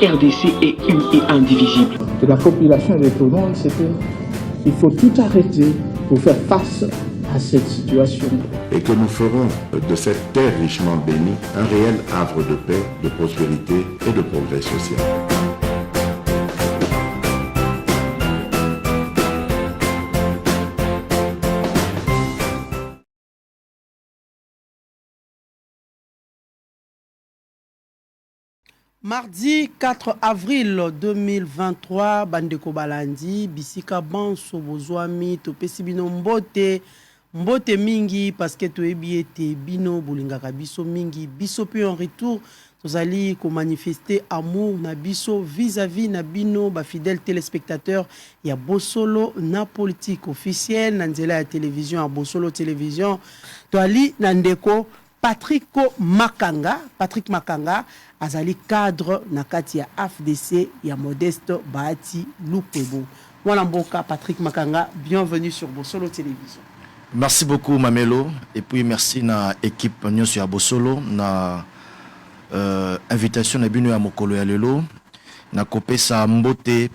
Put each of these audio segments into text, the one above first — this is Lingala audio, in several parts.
RDC est une et indivisible. De la population et de tout le monde, c'est qu'il faut tout arrêter pour faire face à cette situation. Et que nous ferons de cette terre richement bénie un réel havre de paix, de prospérité et de progrès social. Mardi 4 avril 2023, Bandeko Balandi, Bisika Banso Bozwami, Topesi Bino Mbote mingi, parce que Toebi ete Bino, Bolingaka Biso mingi, Biso puis en retour, Tozali ko manifester amour na Biso vis-à-vis na Bino, ba fidèles téléspectateurs, il y a Bosolo na politique officielle, Nanzela ya télévision, à Bosolo télévision, Toali Nandeko, Patrick Makanga, azali cadre na kati ya AFDC ya Modeste Bahati Lupebo. Voilà Mboka Patrick Makanga, bienvenue sur Bosolo Télévision. Merci beaucoup Mamelo et puis merci na équipe nyonso ya Bosolo na invitation na bino ya mokolo ya lelo na kopesa mbote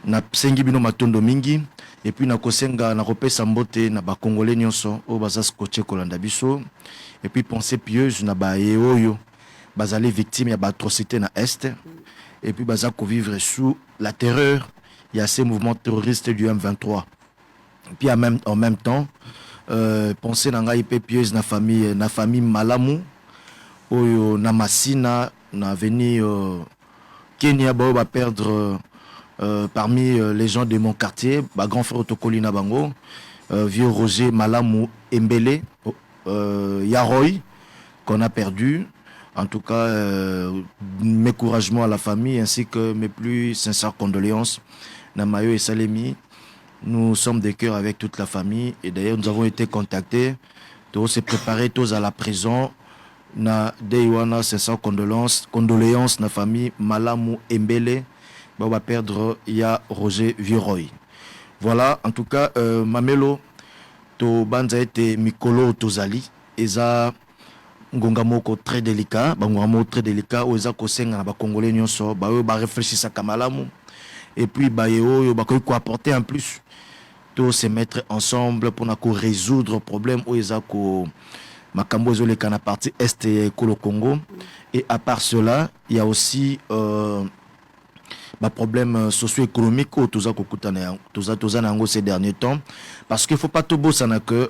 na sengi bino matondo mingi et puis na kosenga na kopesa mbote na ba congolais nyonso o bazas koche kolanda biso et puis pensée pieuse na ba yeoyo bazali victime ya atrocité na est et puis bazako vivre sous la terreur il y a ces mouvements terroristes du M23 et puis en même temps penser na ngai pieuse na famille Malamu oyo na Masina na veni Kenya ba perdre parmi les gens de mon quartier ba grand frère Tokoli na bango vieux Roger Malamu Embele Yaroy qu'on a perdu. En tout cas, mes encouragements à la famille ainsi que mes plus sincères condoléances. Namayo et Salemi, nous sommes de cœur avec toute la famille et d'ailleurs nous avons été contactés. Tous se préparer tous à la prison. Na Deywana sincères condoléances na famille Malamu Embele. On va perdre ya Roger Viroy. Voilà, en tout cas, Mamelo, to banza ete Mikolo Tozali, eza ngonga moko très délicat, très délicat, oza kosenga na ba congolais nyonso, ba yo ba réfléchir sa kamalamu et puis ba yo ba ko apporter en plus. To se mettre ensemble pour na ko résoudre problème oza ko makambo zo le kana partie est et le Congo et à part cela, il y a aussi problème socio-économique au toza kokutana toza nango ces derniers temps parce qu'il faut pas tout beau ça n'a que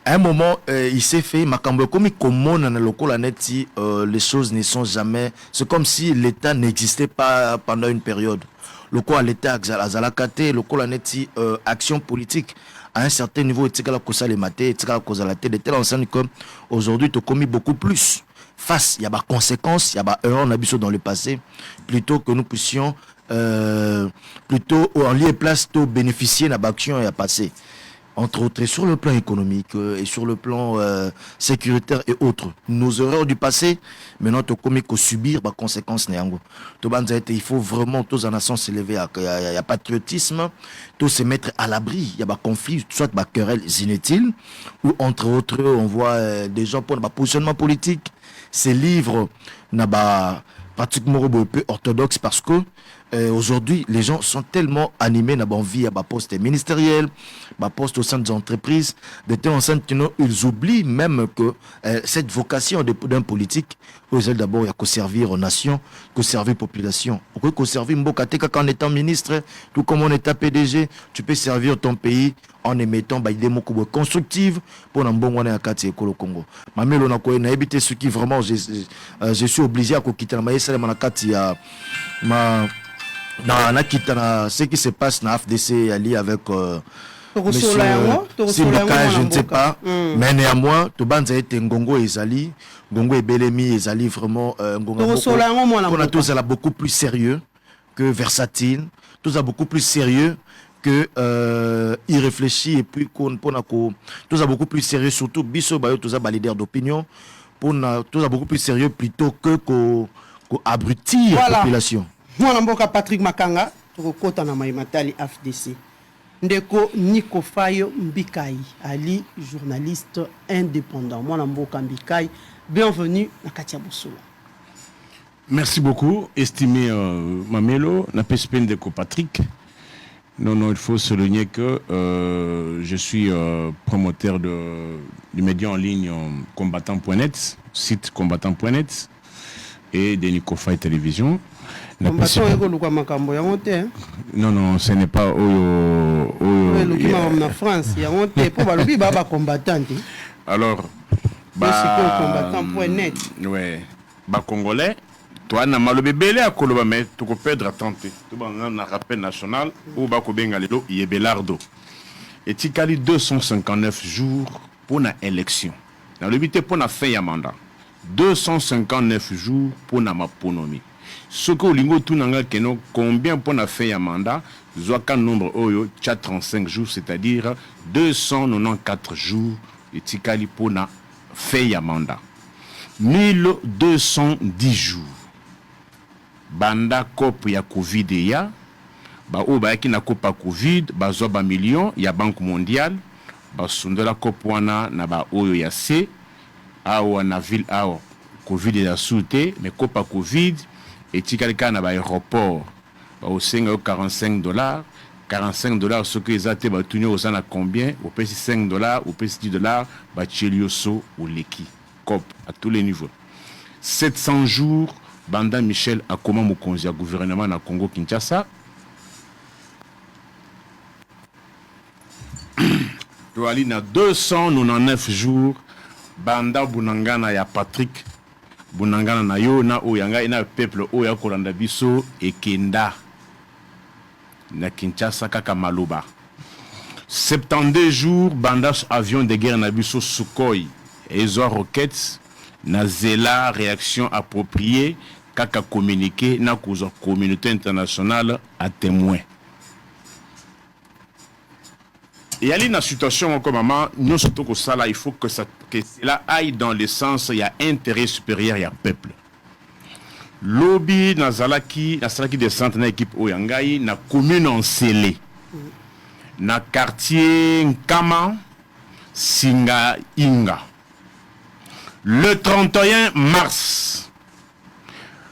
à un moment il s'est fait makambo comme commune dans le local neti les choses ne sont jamais, c'est comme si l'état n'existait pas pendant une période le quoi l'état azalakate le quoi neti action politique à un certain niveau etikala kosa les maté etikala kosa la tête de telle enseigne comme aujourd'hui tu commis beaucoup plus face, il y a des conséquences, il y a des erreurs dans le passé, plutôt que nous puissions, plutôt en lieu et place, de bénéficier de l'action et à passer. Entre autres, sur le plan économique et sur le plan sécuritaire et autres. Nos erreurs du passé, maintenant, nous avons subir des conséquences. Il faut vraiment, tous en nation s'élever, il y a patriotisme, tous se mettre à l'abri, il y a des conflits, soit des querelles inutiles, ou entre autres, on voit des gens pour le positionnement politique. Ces livres n'a pas pratiquement un peu orthodoxe parce que aujourd'hui les gens sont tellement animés n'a pas envie à poste ministériel, poste au sein des entreprises, de telle enceinte ils oublient même que cette vocation d'un politique, d'abord il y a que servir aux nations, que servir population, que servir Mbokateka quand on est ministre, tout comme on est PDG, tu peux servir ton pays en émettant des mots constructifs pour un bon à Kati au Congo. Mamelo na ko na éviter ce qui vraiment je suis obligé à quitter la maïs na Kati ya ma na quitter ce qui se passe na FDC ali avec je ne sais pas, mais néanmoins, tout banza été Ngongo Ezali, Ngongo et Belemi Ezali vraiment on a tous à beaucoup plus sérieux que versatile, tous à beaucoup plus sérieux que il réfléchit et puis tous à beaucoup plus sérieux surtout biso bayo tous à leader d'opinion tous à beaucoup plus sérieux plutôt que abrutir la population. Moi Mboka Patrick Makanga to kota na maimatali FDC. Ndeko Nico Fayo Mbikai Ali, journaliste indépendant. Moi Mboka Mbikai, bienvenue à Katia Bosolo. Merci beaucoup, estimé Mamelo, Napespin de Patrick. Non, il faut souligner que je suis promoteur du média en ligne combattant.net, site combattant.net et de Nicofa Télévision. Non, ce n'est pas France. Alors, combattant.net. Ouais, Congolais. Toi, na malobe belé à Koloba, mais tu peux perdre tenter. Tu vas un rappel national ou bako bengalelo yebelardo. Et tikali 259 jours pour la élection. Dans le but pour la fin ya mandat. 259 jours pour la maponomi. Ce que lingo tout nanga keno combien pour la fin ya mandat, zoaka nombre oyo tcha 35 jours, c'est-à-dire 294 jours et tikali pour la fin ya mandat. 1210 jours. Banda cop ya Covid ya ba o ba na copa Covid ba zo ba million ya Banque mondiale ba sundela cop wana na ba oyo ya C awa na ville awa Covid ya soute mais copa Covid et tikalika na ba aéroport ba o senga $45 $45 ce que ezate ba tunyo osana combien au pesi $5 au pesi $10 ba chelioso ou leki cop à tous les niveaux 700 jours Banda Michel Akoma Mokonzi ya gouvernement na Congo Kinshasa. Toali na 299 jours Banda Bunangana ya Patrick Bunangana na yo na oyanga ina peuple oya kolanda biso ekenda na Kinshasa kaka maloba. 72 jours Banda avion de guerre na biso Sukhoi et Ezo roquettes na zela réaction appropriée kaka communiqué na kuzo communauté internationale à témoin. Et il y a une situation comme maman, nous surtout que ça là, il faut que cela aille dans le sens il y a intérêt supérieur il y a peuple. Lobby nazalaki de centre na équipe Oyangai na commune en Sélé. Na quartier Nkama Singa Inga. Le 31 mars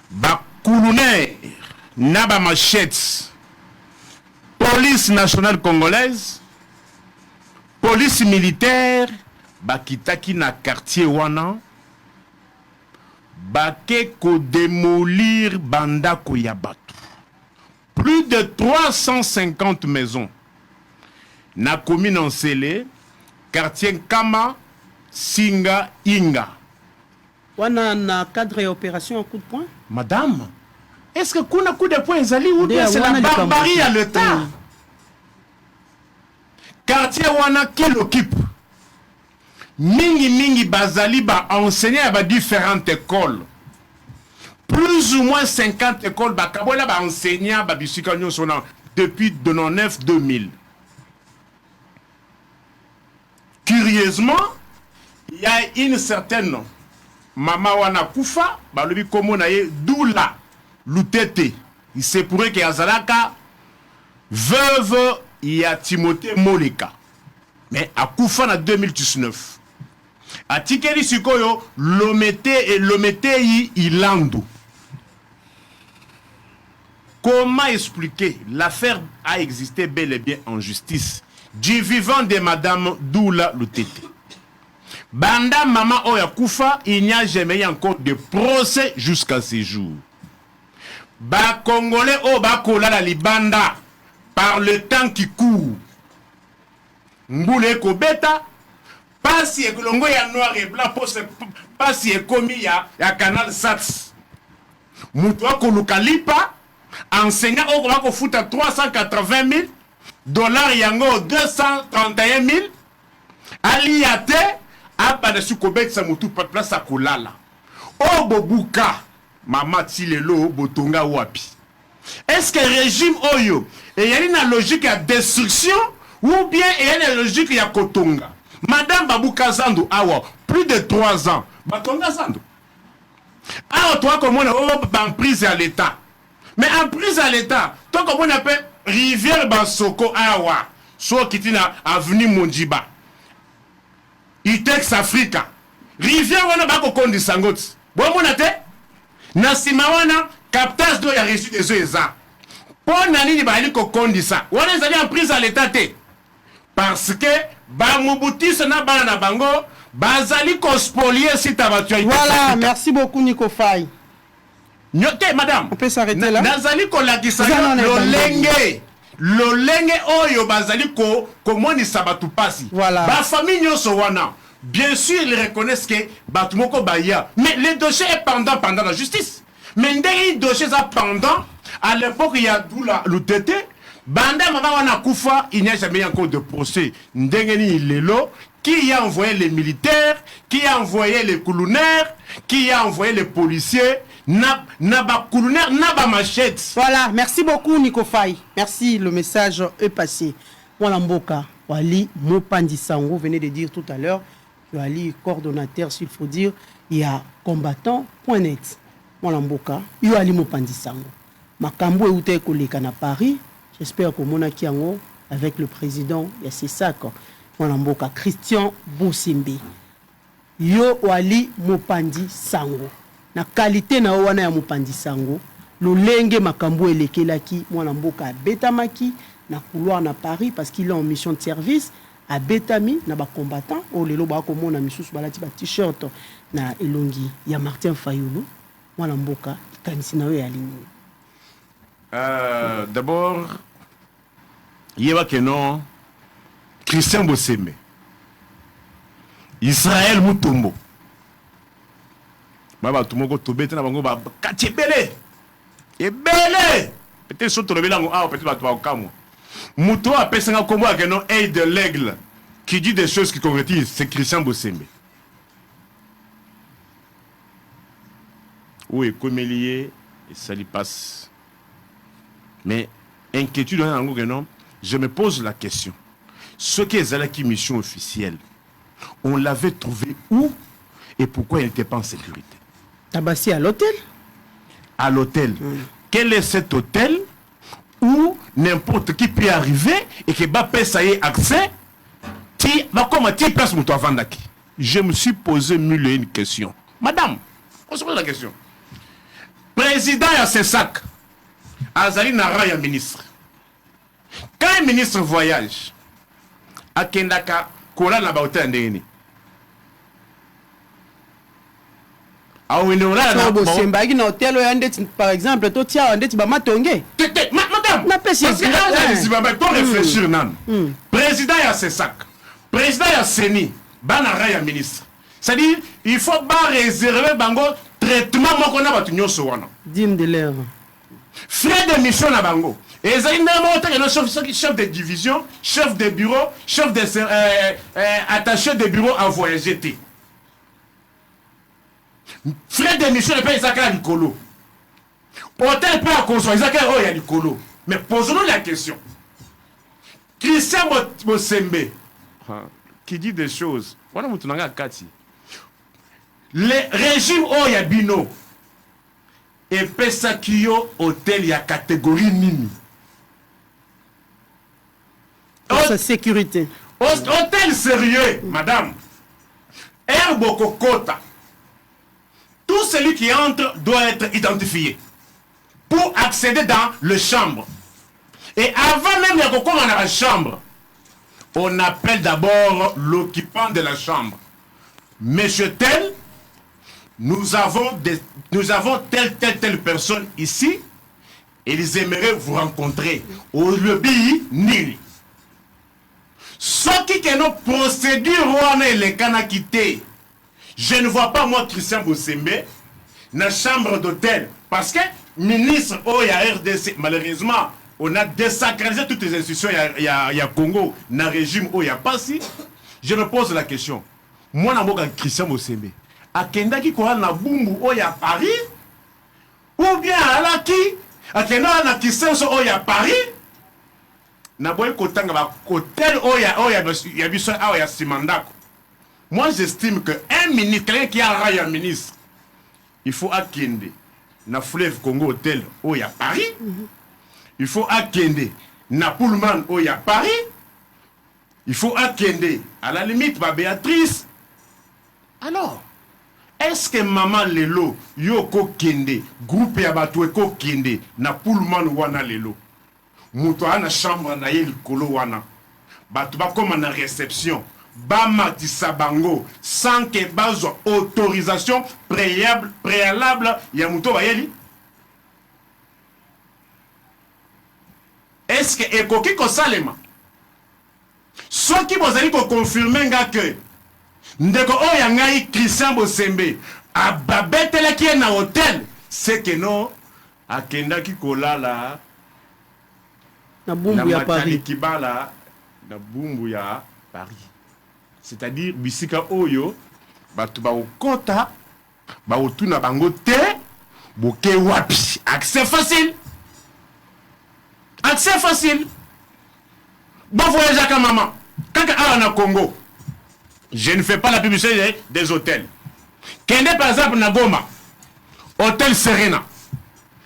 Bakoulouner Naba Machette, police nationale congolaise, police militaire, Bakitaki na quartier wana, Bakeko démolir Bandako Yabatu. Plus de 350 maisons. Na commune en Sélé, quartier Kama, Singa Inga. Wana na cadre et opération en coup de poing. Madame, est-ce que kuna coup de poing ezali ou bien c'est la barbarie à l'état? Quartier wana qui l'occupe? Mingi bazali ba enseigner à différentes écoles. Plus ou moins 50 écoles ba kabola ba enseignant ba bisika nyosona depuis 99-2000. Curieusement, il y a une certaine Mama wana kufa, balobi komo na ye Doula Lutete. Il se pourrait que Azalaka veuve il y a Timothée Moleka. Mais a kufa na 2019. A tikeri sikoyo Lometei Ilandu. Comment expliquer? L'affaire a existé bel et bien en justice du vivant de Madame Doula Lutete. Banda Mama Oya Koufa, il n'y a jamais eu encore de procès jusqu'à ce jour. Ba Congolais o ba kola la libanda par le temps qui court. Mboule Kobeta, pas si ekolongo ya noir et blanc, pas si ekomi ya canal Sats. Mutu akoluka lipa, enseignant o ba ko futa $380,000, yango 231,000, aliate Abana sukobet sa mutu pa place à kolala. O bobuka mama tilelo botonga wapi. Est-ce que le régime oyo et y a une logique de destruction ou bien il y a une logique de kotonga? Madame Babouka Zando awa plus de 3 ans. Batonga Zando. Alors toi comme on est en prise à l'état. Mais en prise à l'état, toi comme on appelle Rivière Bansoko awa. Soit qui na avenue Mondiba. Itex Africa. Rivière wana bako kondi sangoti. Bon monate. na nsima wana captage d'eau ya reçu des eaux eza mpo na nini bazali kokondisa wana ezali en prise à l'état te parce que bamubutise na bana na bango bazali kospolie sita bato ya Voilà, merci beaucoup Nico Faye. Nyote madame. On peut s'arrêter là. Nazali kolakisa lolenge oyo bazali komonisa batu pasi. Voilà. Ba famille nyoso wana. Bien sûr, ils reconnaissent que batu moko baya. Mais le dossier est pendant la justice. Mais ndenge dossier est pendant à l'époque il y a d'où la l'UTT. Banda mama wana kufa, il n'y a jamais encore de procès. Ndenge ni lelo qui a envoyé les militaires, qui a envoyé les colonels, qui a envoyé les policiers, n'a pas colonel, n'a pas machette. Voilà, merci beaucoup Nico Faye. Merci, le message est passé. Voilà Mboka, Wali Mopandi Sango venait de dire tout à l'heure, Wali coordonnateur, s'il faut dire, il y a combattant.net. Voilà Mboka, Wali Mopandi Sango. Makambo et Outé Koleka na Paris, j'espère que mon akiango avec le président Yassissak. Mboka Christian Boussimbi yo wali Mopandi Sango na qualité na wana ya Mopandi Sango lolenge makambo elekelaki Mboka betamaki na couloir na Paris parce qu'il est en mission de service à Betami na ba combattant o lelo ba ko mona misusu balati ba t-shirt na elongi ya Martin Fayulu Mboka kanisi na yo ya lini d'abord yewa que non Christian Bosembe, Israël Mutombo. Baba Tumoko Tobete na bango ba katibele. Ebele. Peut-être surtout le bilan ah peut-être ba kamo. Muto a pesanga kombo que non aide de l'aigle qui dit des choses qui concrétisent, c'est Christian Bosembe. Oui, comme lié et ça lui passe. Mais inquiétude dans que non, je me pose la question. Ce qui est la mission officielle, on l'avait trouvé où et pourquoi il n'était pas en sécurité? Tabassi à l'hôtel. À l'hôtel. Quel est cet hôtel où n'importe qui peut arriver et que Bappé ça y est accès? Comment tu place mon toit Vandaki? Je me suis posé mille et une questions. Madame, on se pose la question. Président Yassissak, Azali Nara ya ministre. Quand un ministre voyage, akendaka kola na ba hotel ndeni awinora na Bosemba na hotel yandeti par exemple to tia ndeti ba matonge madame na pesi to réfléchir nan président ya Yassissak président ya Seni bana raya ministre c'est-à-dire il faut pas réserver bango traitement moko na batu nyoso wana dim de l'air frais de mission na bango. Et ils ont chef de division, chef de bureau, chef de attaché de bureau à voyager. Frais de mission, le pays Zaka Nicolo. Hôtel peut à construire Zaka Oya Nicolo. Mais posons-nous la question. Christian Bosembe, qui dit des choses. Voilà, le régime Oya Bino. Et Pesakio hôtel y a catégorie nini. sa sécurité. Hôtel sérieux, madame. Herbe Kokota. Tout celui qui entre doit être identifié pour accéder dans le chambre. Et avant même de commencer dans la chambre, on appelle d'abord l'occupant de la chambre. Monsieur tel, nous avons telle personne ici, et ils aimeraient vous rencontrer au lobby Nili. Ce qui est nos procédures, les canaux quittés. Je ne vois pas moi Christian Bosembe dans la chambre d'hôtel. Parce que ministre Oya RDC, malheureusement, on a désacralisé toutes les institutions. Il y a Congo, dans le régime Oya Passi. Je me pose la question. Moi, je suis Christian Bosembe. À Kenda qui court na Bumbu Oya Paris, ou bien à la qui, à Kenda na Christian Oya Paris, na boy kotanga ba hôtel Oya biso Oya Simandako. Moi, j'estime qu'un ministre, quelqu'un qui a un ministre, il faut akende na fleuve Congo hôtel Oya Paris. Il faut akende na Pullman Oya Paris. Il faut akende à la limite ba Béatrice. Alors, est-ce que maman lelo yo ko kende groupe ya bato eko kende na pullman wana lelo muto ana chambre na ye likolo wana bato bakoma na réception bamatisa bango sans que bazwa autorisation préalable ya muto bayeli? Est-ce que ekoki kosalema soki bozali koconfirme nga ke ndeko oyo ya ngai Christian Bosembe ababetelaki ye na hotel, c'est que non akendaki kolala na bumbu ya Paris kibala na bumbu ya Paris, c'est-à-dire bisika oyo bato baokota baotuna bango te boke wapi. Accès facile, accès facile. Bon voyage à maman. Quand on a Congo, je ne fais pas la publicité des hôtels. Kende par exemple na Goma, hôtel Serena.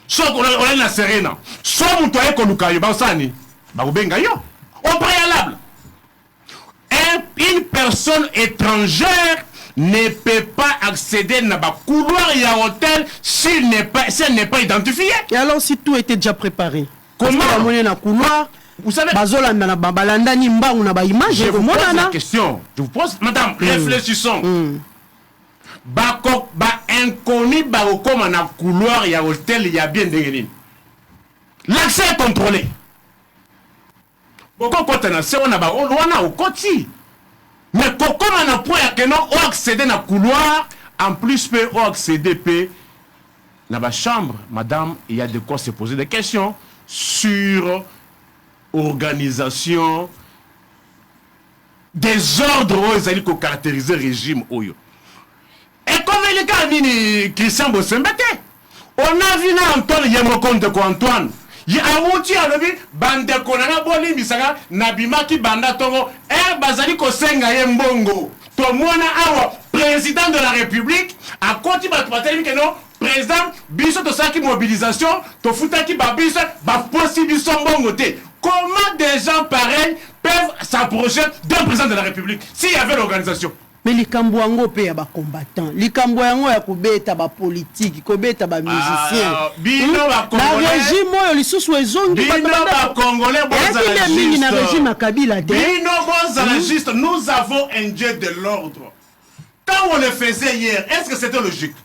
So on est na Serena. So mutoye koluka yo basani. Ba ubenga yo. Au préalable. Une personne étrangère ne peut pas accéder à la couloir et à l'hôtel s'il n'est pas identifié. Et alors si tout était déjà préparé? Comment? Parce que couloir, vous savez, je vous pose la question. Je vous pose, madame, réfléchissons. Inconnu, comme on a couloir, il y a hôtel, il y a bien des. L'accès est contrôlé. Pourquoi quand on a au côté? Mais comme on a point à accéder dans le couloir, en plus, peut accéder dans la chambre, madame, il y a de quoi se poser des questions sur organisation des ordres qui caractérisent le régime. Et comme il y a Christian Bosembe, on a vu Antoine Yemokonde Antoine. Il y a un outil à lever, bande konana boli misaka, nabimaki banda tongo, bazali ko senga yembongo. Tomona awa, président de la République, a konti batouateli que non, président, biso to saki mobilisation, to futaki babiso, ba possibilité mbongo te. Comment des gens pareils peuvent s'approcher d'un président de la République s'il y avait l'organisation? Mais les Cambouango payent les combattants. Les Cambouango payent les politiques, les musiciens. Le régime, les sous-souezons, les Congolais, régime nous avons un Dieu de l'ordre. Quand on le faisait hier, est-ce que c'était logique?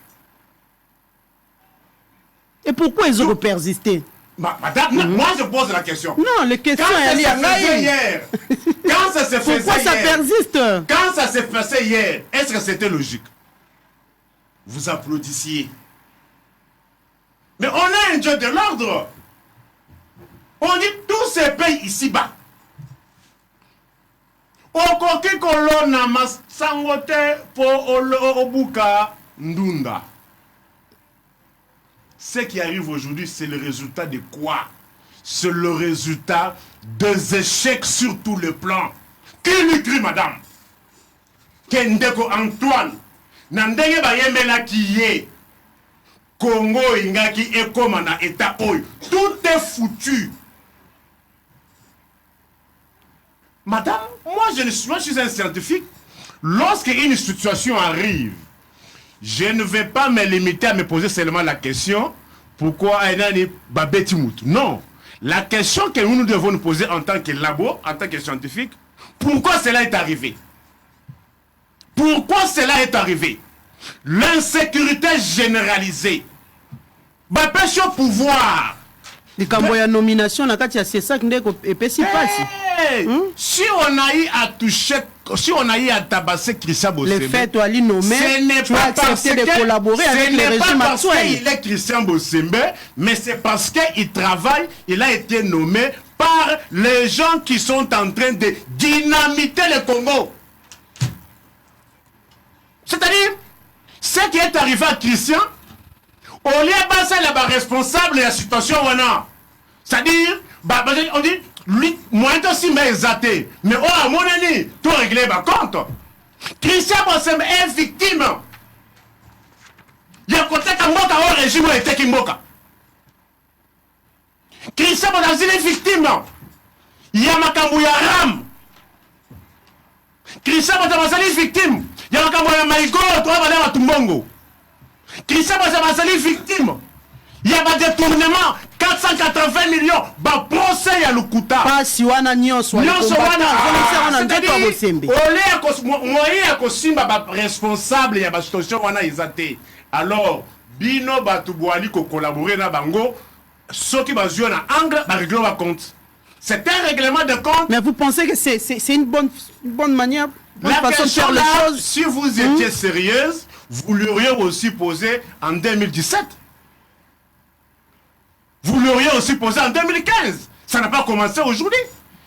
Et pourquoi ils ont persisté? Madame, moi je pose la question. Non, les questions quand ça se faisait hier, quand ça se faisait pourquoi ça persiste? Quand ça se passait hier, est-ce que c'était logique? Vous applaudissiez. Mais on a un Dieu de l'ordre. On dit tous ces pays ici-bas. Okoki kolona mas sangote po obuka ndunda. Ce qui arrive aujourd'hui, c'est le résultat de quoi? C'est le résultat des échecs sur tous les plans. Qui lui crie, madame? Kendeko Antoine. Nandenge bayemela kiye. Congo ingaki ekoma na état oyo. Tout est foutu. Madame, moi je suis un scientifique. Lorsque une situation arrive, je ne vais pas me limiter à me poser seulement la question pourquoi Aïnani Babeti Moutou. Non. La question que nous devons nous poser en tant que labo, en tant que scientifique, pourquoi cela est arrivé? Pourquoi cela est arrivé? L'insécurité généralisée. Bapêche au pouvoir. Les Camboya nomination, c'est ça qui est pessi passe. Si on a eu à toucher, si on a eu à tabasser Christian Bosembe, le fait de nommer, tu as accepté de collaborer avec le régime actuel. Il est Christian Bosembe, mais c'est parce qu'il travaille, il a été nommé par les gens qui sont en train de dynamiter le Congo. C'est-à-dire, ce qui est arrivé à Christian, au lieu de passer là-bas responsable de la situation, c'est-à-dire, on dit, lui, moi aussi, mais exaté. Mais oh, à mon ami, tout réglé, compte. Christian Bosembe est victime. Il y a un côté qui mboka au régime où il était qui mboka. Christian Bosembe est victime. Il y a Makambu ya Ram. Christian Bosembe est victime. Il y a Makambu ya Maïgo, toi, madame Tumbongo. Christian Bazali victime. Il y a un détournement, 480 millions, bah procès il y a le Kouta. Pas si wana nyonso responsable, il y a une situation wana izate. Alors, bino batubwali ko collaborer na bango, ceux qui bazouent na angle, ba régler va compte. C'est un règlement de compte. Mais vous pensez que c'est une bonne manière, bonne la façon de faire les là, choses? si vous étiez sérieuse, vous l'auriez aussi posé en 2017. Vous l'auriez aussi posé en 2015. Ça n'a pas commencé aujourd'hui.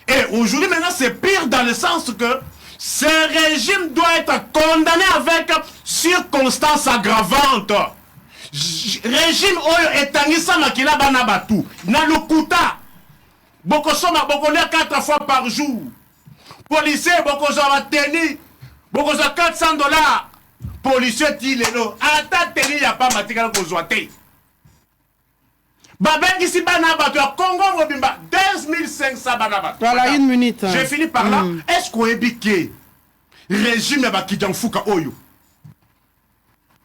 Et aujourd'hui, maintenant, c'est pire dans le sens que ce régime doit être condamné avec circonstances aggravantes. Régime oyo etangisa makila bana batu. Na lukuta. Boko soma, boko lia 4 fois par jour. Policier, boko zoma teni. Boko za $400. Policier tilelo. Ata teni ya pas matikala ko zoate. Babengisi banaba, tu as Congo Robimba, 2500 banaba. Voilà, 1 minute. J'ai fini par là. Est-ce qu'on est biqué? Régime ya bakidjan fuka oyo.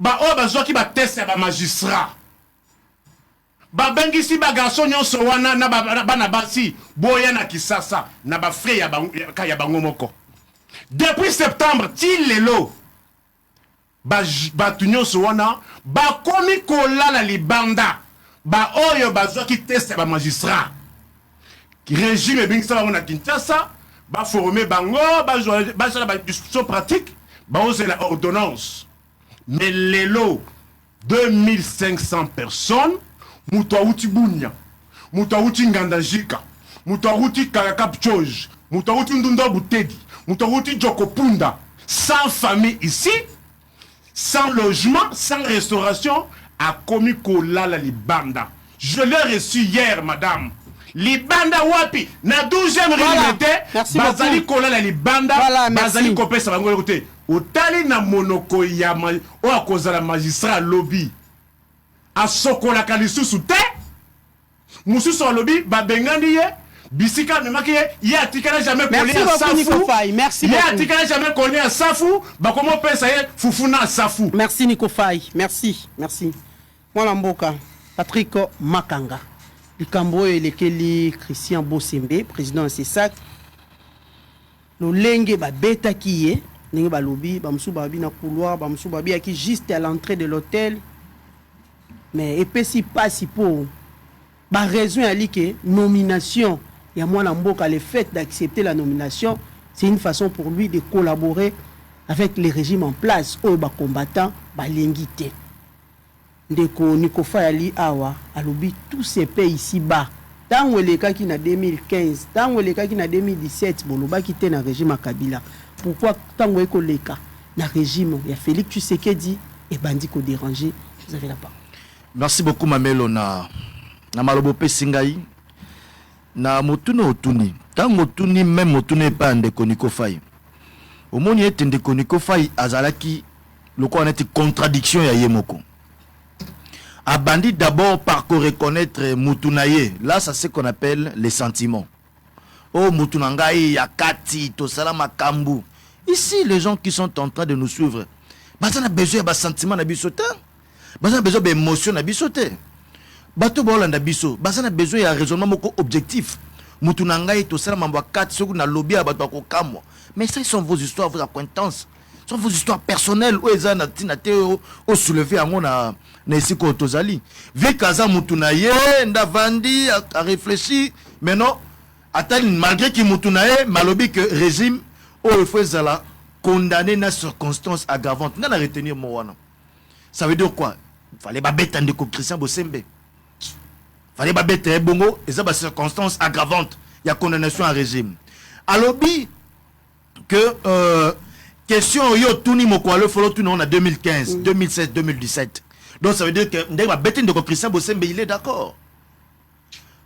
Ba oyo bazoki ba test ya ba magistrat. Babengisi ba garçon nyonso wana na bana basi boya na Kisasa na ba frère ya bango moko. Depuis septembre, til lelo. Ba tunyonso wana ba komi kolala libanda. Ba oyo bazoki test ba magistrat qui régime bingisa bango na Kinshasa ba former bango ba la discussion pratique ba oser la ordonnance mais lelo 2500 personnes muto uti bunya muto uti ngandajika muto uti kakapchoj muto uti ndunda butedi muto uti jokopunda sans famille ici sans logement sans restauration a commis kolala libanda. Je l'ai reçu hier, madame. Libanda wapi na 12e régime bazali kolala libanda bazali kopesa bango écoutez otali na monoko ya o akozala magistrat lobby a sokola kalisusu te mususu lobby babengandi ye bisika memaki ye atikala jamais collé à Safou. Merci beaucoup. Ye atikala jamais collé à Safou bakomo pesa ye fufuna Safou. Merci Nico Faye. Merci. Mwana mboka Patrick Makanga. Likambo elekeli Christian Bosembe, président de CESAC. Lolenge ba beta kiye, nenge ba lobby, ba musu ba bi na couloir, ba musu ba bi aki juste à l'entrée de l'hôtel. Mais epesi pasi po ba raison ali que nomination ya mwana mboka, le fait d'accepter la nomination, c'est une façon pour lui de collaborer avec les régimes en place ou ba combattants ba lengité. Ndeko Nikofa Ali Awa alobi tous ces pays ici bas tango elekaki na 2015 tango elekaki na 2017 boloba kité na régime à Kabila. Pourquoi tango ekoleka na régime ya Félix Tshisekedi et bandi ko déranger? Vous avez la parole. Merci beaucoup Mamelo na malobo pesingai na motuna otuni tango otuni même motuna pas ndeko Nikofa omoni ete ndeko Nikofa azalaki loko on était contradiction ya yemoko. Abandi d'abord par reconnaître Moutunaye. Là, c'est ce qu'on appelle les sentiments. Oh, Moutunangaï, Yakati, Tosala Makambu. Ici, les gens qui sont en train de nous suivre, ils ont besoin de sentiments, ils ont besoin d'émotions, ils ont besoin de raisonnement objectif. Moutunangaï, Tosala Mambakati, ceux qui ont lobby à Batouakokamwa. Mais ça, sont vos histoires, vos acquaintances. Ce sont vos histoires personnelles où ils ont soulevé à mon Nesiko Tozali. Vekaza Moutunaye, Ndavandi a réfléchi, mais non, malgré qu'il Moutunaye, malobi que régime, il faut condamner dans circonstances aggravantes. N'a retenir Moana. Ça veut dire quoi? Il fallait pas bêter de Christian Bosembe. Il fallait pas bêter Bongo, et ça, des circonstances aggravantes. Il y a condamnation à régime. Alobi que question yo tuni mokwalo folo tuni on a 2015, 2016, 2017. Donc ça veut dire que ndeba betin de Christian Bosembe il est d'accord.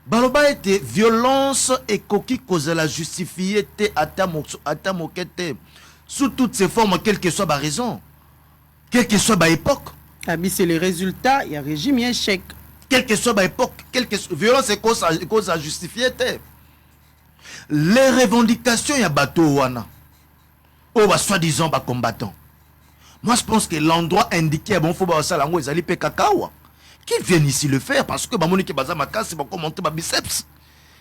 Baloba était violence et coquille cause la justifier te ata mokete sous toutes ses formes quelle que soit la raison. Quelle que soit la époque. Abi c'est le résultat, il y a régime, il y a échec. Quelle que soit la époque, violence et cause à justifier te. Les revendications ya bateau wana. Oh, soi-disant, combattants. Moi, je pense que l'endroit indiqué, bon, faut voir ça, là, ils allaient payer cacao. Qu'ils viennent ici le faire parce que Monique Baza Makas, c'est pour monter ma biceps.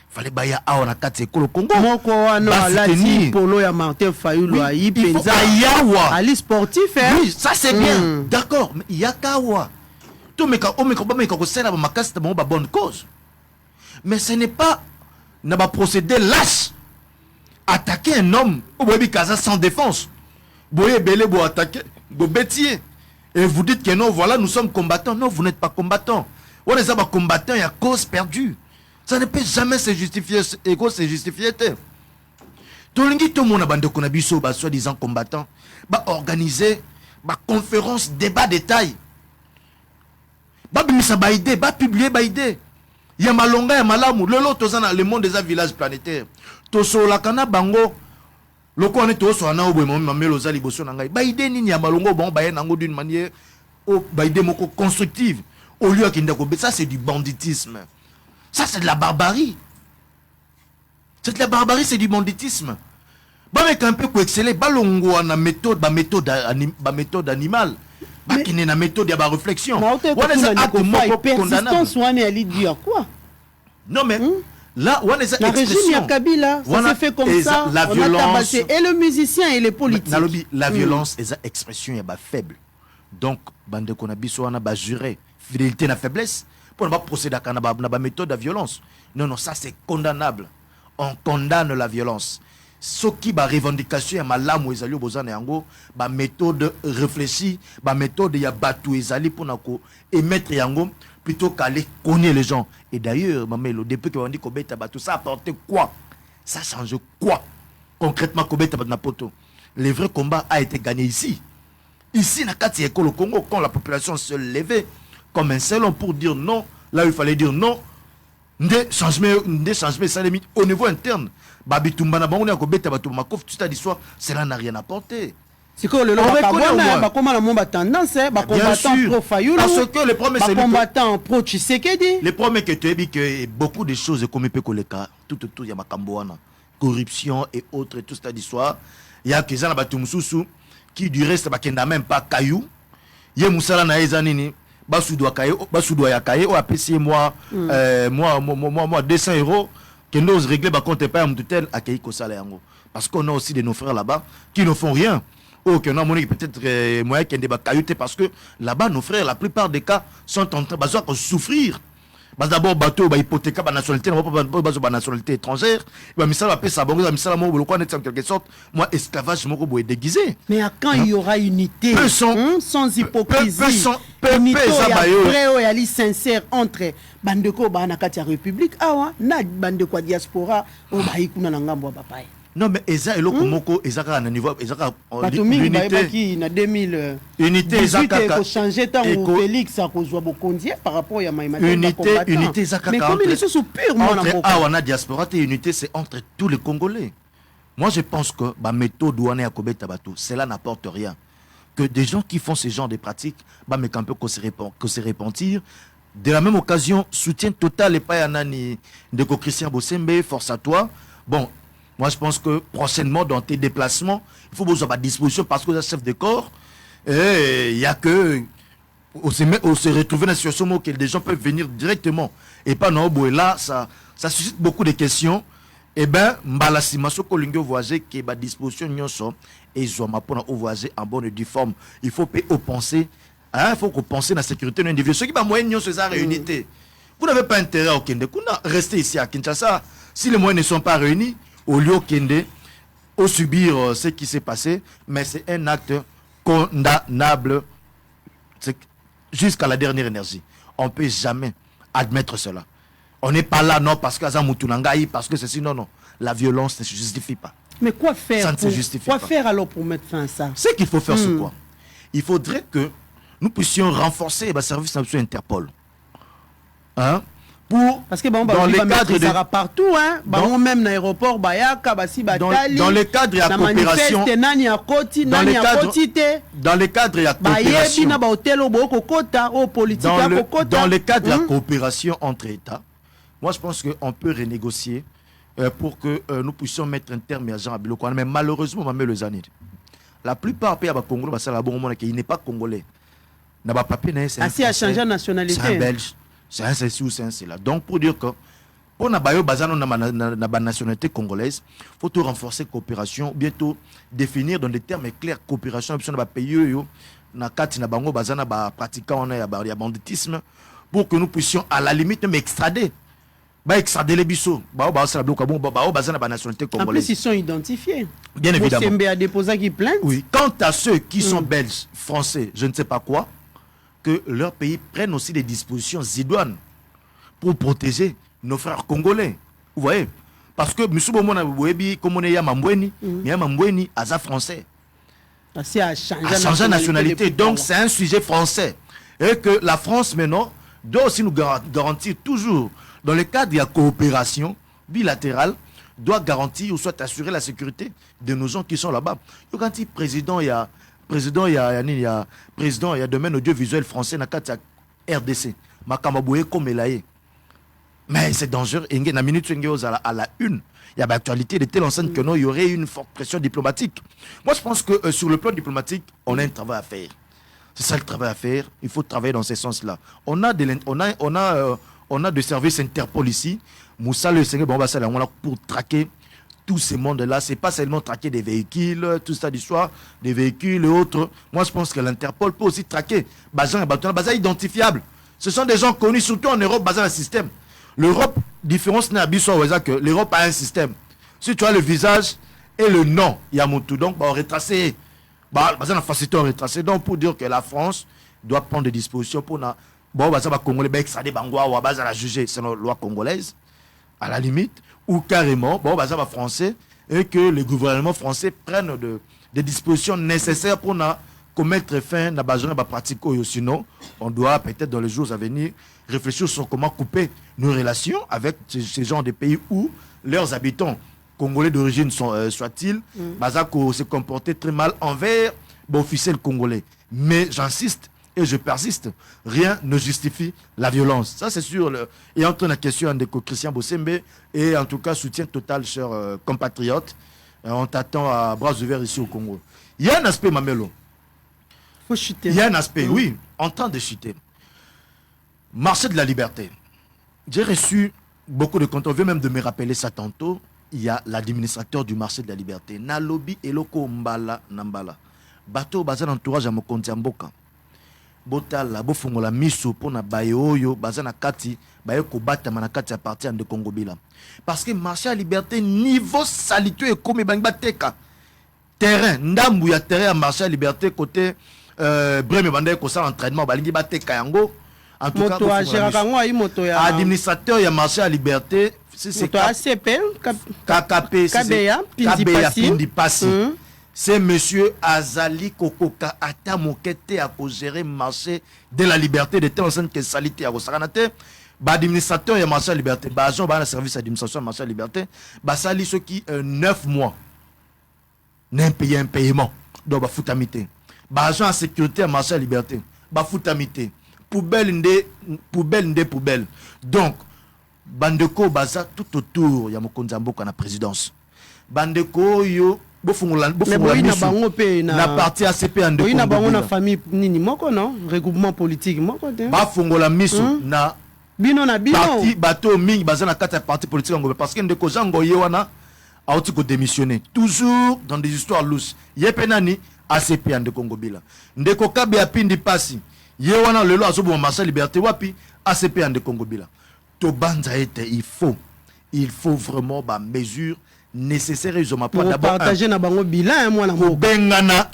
Fallait baya a on a 4 écoles au Congo. Moko wana lati polo ya Martin Fayulu a yi penza ali sportif hein. Oui, ça c'est bien. D'accord, mais il y a kawa. Tout mais quand ko sena ba Makas c'est ba bonne cause. Mais ce n'est pas n'a pas procédé lâche. Attaquer un homme au Bobi Kaza sans défense. Boye belé bo attaquer, bo bêtier. Et vous dites que non, voilà, nous sommes combattants. Non, vous n'êtes pas combattants. On est pas combattants, il y a cause perdue. Ça ne peut jamais se justifier. Ego se justifier. Tout le monde a bandé qu'on a biso, soi-disant combattants, va organiser une conférence, débat détail. Va publier, va idée. Il y a malonga, il y a malamu. Le monde des villages planétaires. Toso la kana bango. Loko on est tous en aobo mamelo zali boso nangai. Ba idée ni ya malongo bon ba nango d'une manière ba idée moko constructive au lieu qu'indako. Ça c'est du banditisme. Ça c'est de la barbarie. C'est de la barbarie, c'est du banditisme. Ba mec un peu ko exceller balongo na méthode animale. Ba qui na méthode ya ba réflexion. Persistance wana ali dire quoi? Non mais là, on est la régime ya Kabila, ça s'est fait comme ça. La violence, et le musicien et les politiques. La violence est une expression faible. Donc, bande qu'on a biso on a juré fidélité na faiblesse pour ne pas procéder à la méthode de violence. Non, non, ça c'est condamnable. On condamne la violence. Ce qui ba revendication ya malamu ezali obozana yango ba méthode réfléchie, ba méthode ya batu ezali pour nako émettre yango plutôt qu'aller connaître les gens. Et d'ailleurs, Mamelo, depuis qu'on dit Kobeta Batou, ça a apporté quoi? Ça change quoi? Concrètement, Kobeta Napoto. Le vrai combat a été gagné ici. Ici, au Congo, quand la population se levait comme un seul homme pour dire non, là il fallait dire non, des changements sans limite au niveau interne. Babi Tumbana, on a Kobeta Batou, Makouf, tout ça d'histoire, cela n'a rien apporté. C'est que le tendance, combattant pro Fayulu, parce que les premiers combattant pro Tshisekedi. Les premiers que tu as dit que beaucoup de choses comme Pekoleka, tout il y a Makamboana, corruption et autres, tout ça d'histoire. Il y a Kizana Batumsusu qui du reste n'a même pas caillou. Il y a Moussala Naezanini, Basoudoua Yakaye, ou APC moi 200 €, qui nous régler par contre pas un tutel à Keiko Salayango. Parce qu'on a aussi de nos frères là-bas qui ne font rien. Que non, peut-être moyen qu'il y ait des cailloutés parce que là-bas, nos frères, la plupart des cas, sont en train de souffrir. D'abord, bateau, hypothéca, nationalité, pas nationalité étrangère. Mais ça va payer ça, en quelque sorte, moi, esclavage, je déguisé. Mais à quand il y aura unité, sans hypocrisie, unité et sincère entre Bandeko, Banakati République, na Bandeko diaspora, Baïkouna Nangambo, Papaye. Non, mais Eza et Lokomoko, Eza à un niveau, Eza l'unité. Na 2000. Unité, Eza il faut changer tant que Félix a causé Bokondier par rapport à Maïma. Unité, Eza mais comme ils sont purement entre Awana diaspora, unité, c'est entre tous les Congolais. Moi, je pense que la méthode douane à Kobe Tabatou, cela n'apporte rien. Que des gens qui font ce genre de pratiques, mais qu'on peut se repentir. De la même occasion, soutien total et pas Yanani de Christian Bossembe, force à toi. Bon. Moi, je pense que prochainement, dans tes déplacements, il faut vous avoir à disposition parce que vous êtes chef de corps. Et il n'y a que. On se retrouver dans une situation où des gens peuvent venir directement. Et pas non, et là, ça suscite beaucoup de questions. Eh bien, Mbalasima, ce que l'on voyage, qui est à disposition, et ils ont voyager en bonne et due forme. Il faut penser. Il faut qu'on pense à la sécurité de l'individu. Ceux qui ont moyen, c'est ça, réunité. Vous n'avez pas intérêt au Kende. Vous restez ici à Kinshasa. Si les moyens ne sont pas réunis, au lieu Kende, au subir ce qui s'est passé, mais c'est un acte condamnable jusqu'à la dernière énergie. On ne peut jamais admettre cela. On n'est pas là, non, parce que parce que ceci, non, non. La violence ne se justifie pas. Mais quoi faire? Ça ne se justifie pas. Quoi faire alors pour mettre fin à ça? Ce qu'il faut faire, c'est quoi? Il faudrait que nous puissions renforcer le service national Interpol. Hein? Parce que dans les cadres de partout, hein, même dans l'aéroport, dans les cadres de la coopération, dans les cadres de la coopération, dans les cadres de la coopération entre États, moi je pense qu'on peut renégocier pour que nous puissions mettre un terme à Jean Abiloko. Mais malheureusement, la plupart pays à Congolais parce que il n'est pas congolais. N'a pas papier c'est ainsi a changé nationalité. C'est un belge, c'est un ceci ou c'est un cela. Donc pour dire que pour na bayo bazano na nationalité congolaise, faut tout renforcer coopération, bientôt définir dans des termes clairs coopération option na pays yo na kati na bango bazana ba pratiquant on a banditisme pour que nous puissions à la limite même extrader. Extrader les bisous. En plus, ils sont identifiés. Bien évidemment. Bosembe a déposé qui plainte. Oui. Quant à ceux qui sont belges, français, je ne sais pas quoi, que leur pays prenne aussi des dispositions idoines pour protéger nos frères congolais. Vous voyez? Parce que M. Bomona Webi, comme on est Yamambweni, Yamambweni, Aza français. A changé de nationalité. Donc c'est un sujet français. Et que la France maintenant doit aussi nous garantir toujours, dans le cadre de la coopération bilatérale, doit garantir ou soit assurer la sécurité de nos gens qui sont là-bas. Quand il président, il y a domaine audiovisuel français dans la RDC. Makamaboué comme Elaye. Mais c'est dangereux. La minute à la une, il y a l'actualité de telle enceinte que non, il y aurait une forte pression diplomatique. Moi, je pense que sur le plan diplomatique, on a un travail à faire. C'est ça le travail à faire. Il faut travailler dans ce sens-là. On a des services Interpol ici. Moussa le Seigneur, on a pour traquer tous ces mondes-là. C'est pas seulement traquer des véhicules, tout ça d'histoire, des véhicules et autres. Moi, je pense que l'Interpol peut aussi traquer. Bazan identifiable. Ce sont des gens connus, surtout en Europe, basés dans le système. L'Europe, différence n'est pas que l'Europe a un système. Si tu as le visage et le nom, il y a mon tout. Donc, on retracer. On facilité, on retracer. Donc, pour dire que la France doit prendre des dispositions pour Congolais, extrader Bangwa ou la juger selon la loi congolaise, à la limite, ou carrément, français, et que le gouvernement français prenne des dispositions nécessaires pour commettre fin à la pratique. Sinon, on doit peut-être dans les jours à venir réfléchir sur comment couper nos relations avec ces gens de pays où leurs habitants congolais d'origine soient-ils, se comporter très mal envers l'officiel congolais. Mais j'insiste et je persiste, rien ne justifie la violence. Ça c'est sûr. Et entre la question de Christian Bosembe et en tout cas soutien total, chers compatriotes, on t'attend à bras ouverts ici au Congo. Il y a un aspect, Mamelo. Faut chuter. Il y a un aspect, oui, en train de chuter. Marché de la liberté. J'ai reçu beaucoup de comptes. On vient même de me rappeler ça tantôt. Il y a l'administrateur du marché de la liberté. Nalobi Eloko Mbala Nambala. Bateau bazan entourage à Mokonzi Mboka. Botala, bofongola miso pour na bayoyo, bazana kati, bayoko bata manakati à partir de Congo Bila. Parce que marché à liberté, niveau salitué comme bangba teka. Terrain, ndambu ya terrain à marché à liberté côté Breme Bandé ko ça entraînement balingi bateka yango. En tout cas, administrateur ya marché à liberté, c'est ACP, KKP, KBA Pindi Passi. C'est monsieur Azali Kokoka Ata Mokete à gérer le marché de la liberté de telle enceinte que salité à Rosaranate. Administrateur ya marché à liberté, agent ba service d'administration marché à liberté, sali ceux qui 9 mois n'a payé un paiement donc ba foutamité. Agent en sécurité à marché à liberté, ba foutamité. Poubelle. Donc, Bandeko baza tout autour, ya Mokonzi Mboka na présidence. Bandeko yo na parti ACP en deux. Na famille nini moko non, regroupement politique moko te. Ba fongola miso na bino parti bateau mingi baza na kata parti politique ngombe parce que ndeko jango yewana a oti ko démissionner. Toujours dans des histoires louches. Yepenani ACP en de Congo Bila. Ndeko kabe apindi pasi. Yewana lelo azobo marché liberté wapi ACP en de Congo Bila. To banza ete il faut vraiment ba mesure nécessaire ils ont pour partager na bango bilan moi na ko bengana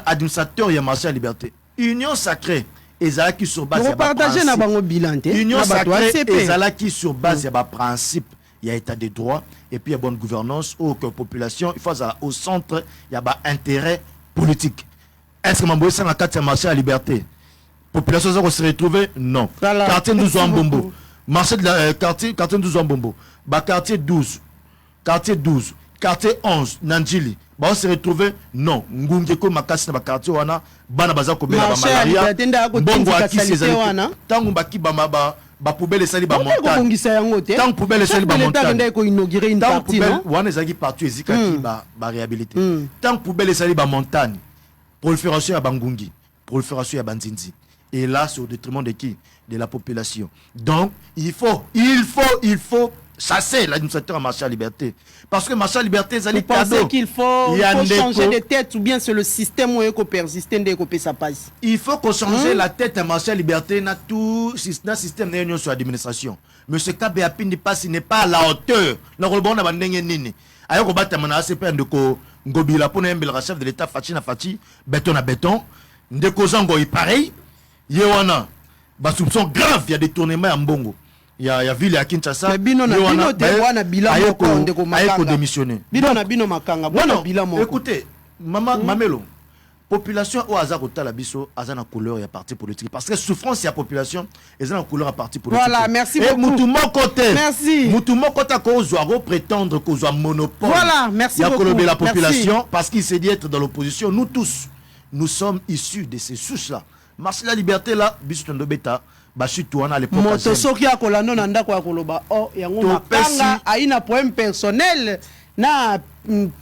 administrateur ya marché liberté union sacrée ezalaki sur base ya partager na bango bilan te union sacrée ezalaki sur base ya ba principe il y a état de droit et puis il y a bonne gouvernance ou que population il faut au centre il y a ba intérêt politique. Est-ce que mambo ça na carte marché à liberté population ça se retrouver non quartier 12 en Bombo marché de la quartier 12 en Bombo ba quartier 12 quartier 11 Nanjili ba on se retrouver non ngungeko makasi na ba quartier wana bana baza ko bela ba malaria bongo akisi wana tangu baki ba ba poubelle esali ba montagne kobongisa yango te tant poubelle esali ba montagne l'État ko inaugurer une partie non wana ezaki partout ezika ki ba réhabilité tant poubelle esali ba montagne prolifération ya bangungi prolifération ya banzinzi et là c'est au détriment de qui? De la population. Donc il faut chasser l'administrateur à Marshal Liberté. Parce que Marshal Liberté, vous pensez qu'il faut changer de tête ou bien c'est le système où il faut persister et ça passe? Il faut qu'on change la tête à Marshal Liberté dans tout le système de l'union sur l'administration. Monsieur Kabéapin n'est pas à la hauteur. Nous avons dit ayo bata mana ACP ndeko ngobila pona mbela chef de l'état Fachi na Fachi béton à béton ndeko zango il pareil yewana ba soupçon grave il y a des tournements en Mbongo. Il y a ville à Kinshasa. Mais bino na bino te wana bila moko ndeko makanga. Ayeko démissionner. Bino na bino makanga. Wana bila moko. Écoutez, mamelo. Population au hasard au talabiso azana couleur ya parti politique parce que souffrance ya population ezana couleur à parti politique. Voilà, merci beaucoup. Mutumo côté. Merci. Mutumo côté ko zoaro prétendre qu'on soit monopole. Voilà, merci beaucoup. Il y a la population parce qu'il s'est dit être dans l'opposition. Nous tous, nous sommes issus de ces souches là. Marche la liberté là, biso ndobeta. Bachitouana les moto soki akolanda na ndako akoloba oh yango makanga aina problème personnel na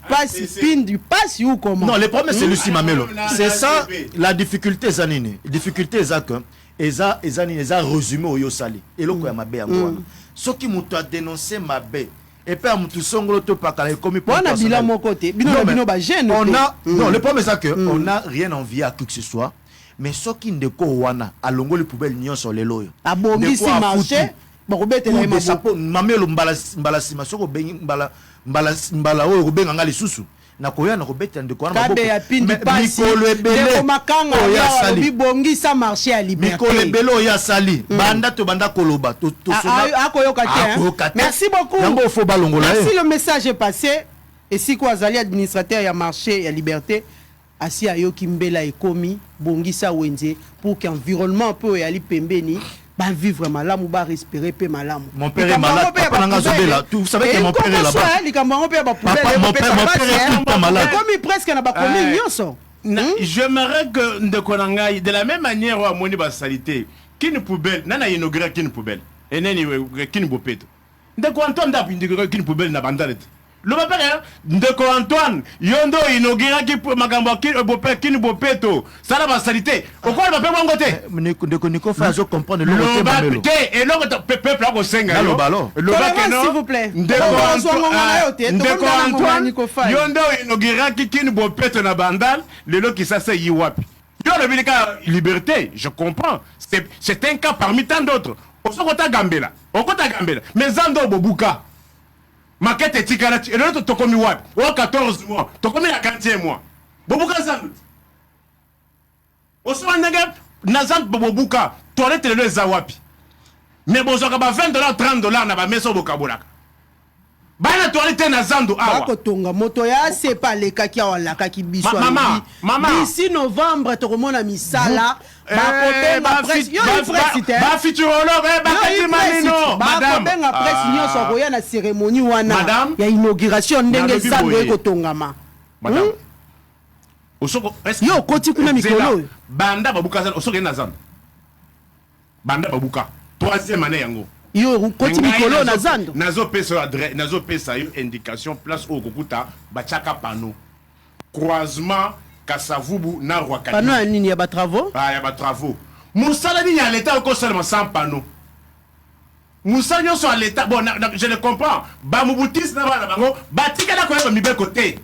passe pin du passe ou comment? Non, le problème c'est Lucie Mamelo. C'est ça la difficulté zanini. Difficulté za que eza résumé au yosali. Et loko ya mabe yango. Soki muto a dénoncé mabe et puis mutu songolo to pakala comme pour on a bila mon côté. Bino ba gêne. On a non, le problème c'est que on n'a rien envie à qui que ce soit. Mais ce qui ne ko wana alongo les poubelles nion sur les loyaux abongisi marché bakobete na mapo mamelo mbala sima soko bengi mbala oyo kobenga ngali susu na koya na kobeta ndeko wana maboko mikolo ebele makanga ya bibongisa marché ya liberté mikolo ebele ya sali banda to banda koloba to akoyoka te. Merci beaucoup. Yango fo balongola. Merci, le message est passé. Et si quoi azali administrateur ya marché ya liberté asi ayoki mbela ekomi bongisa wenze pour qu'environnement peut y aller pembeni ba vivre malamu ba respirer pe malamu. Mon père est malade, papa nanga zobela. Vous savez que mon père est là-bas. Mon père est tout malade. Comme presque na ba komi nyonso. J'aimerais que Ndekonangai de la même manière au amoni ba salité kini poubelle nana inauguré kini poubelle et nani kini bopeto. Ndeko Antoine da inauguré kini poubelle na bandalete. Le papa Ndeko Antoine yondo inauguré qui makambo kini bopeto ça la salité pourquoi le papa wangote Ndeko Niko fa zo comprendre le côté et le peuple a senga le ballon le bac non s'il vous plaît Ndeko Antoine yondo inauguré kini bopeto na bandal lelo qui ça c'est yiwapi yo le bilika liberté je comprends c'est un cas parmi tant d'autres okota gambela mais zando bobuka maquette etikala et l'autre tokomi wapi o 14 mois tokomi ya 40 mois bobuka zando oswa ndenge na zando bobuka toilette le za wapi mais bozoka ba $20 $30 na ba meso bokabolaka bana toilette na zando awa bako tonga moto ya c'est pas les kaki wala kaki biso maman d'ici novembre tokomona misala ba futurologue ba manino madame benga presse nyonso koya na cérémonie wana ya inauguration ndenge zando ekotongama madame osoko yo koti kuna mikolo banda babuka zando osoko na zando banda babuka troisième année yango yo koti mikolo na zando nazo pesa yo indication place au kokuta bachaka panneau croisement Kasavubu na Rwakati. Panneau nini ya ba travaux? Ah ya ba travaux. Moussala ni à l'état encore seulement 100 panneaux. Moussala sont à l'état bon je le comprends. Ba mubutis na ba bango batika na ko mibe côté.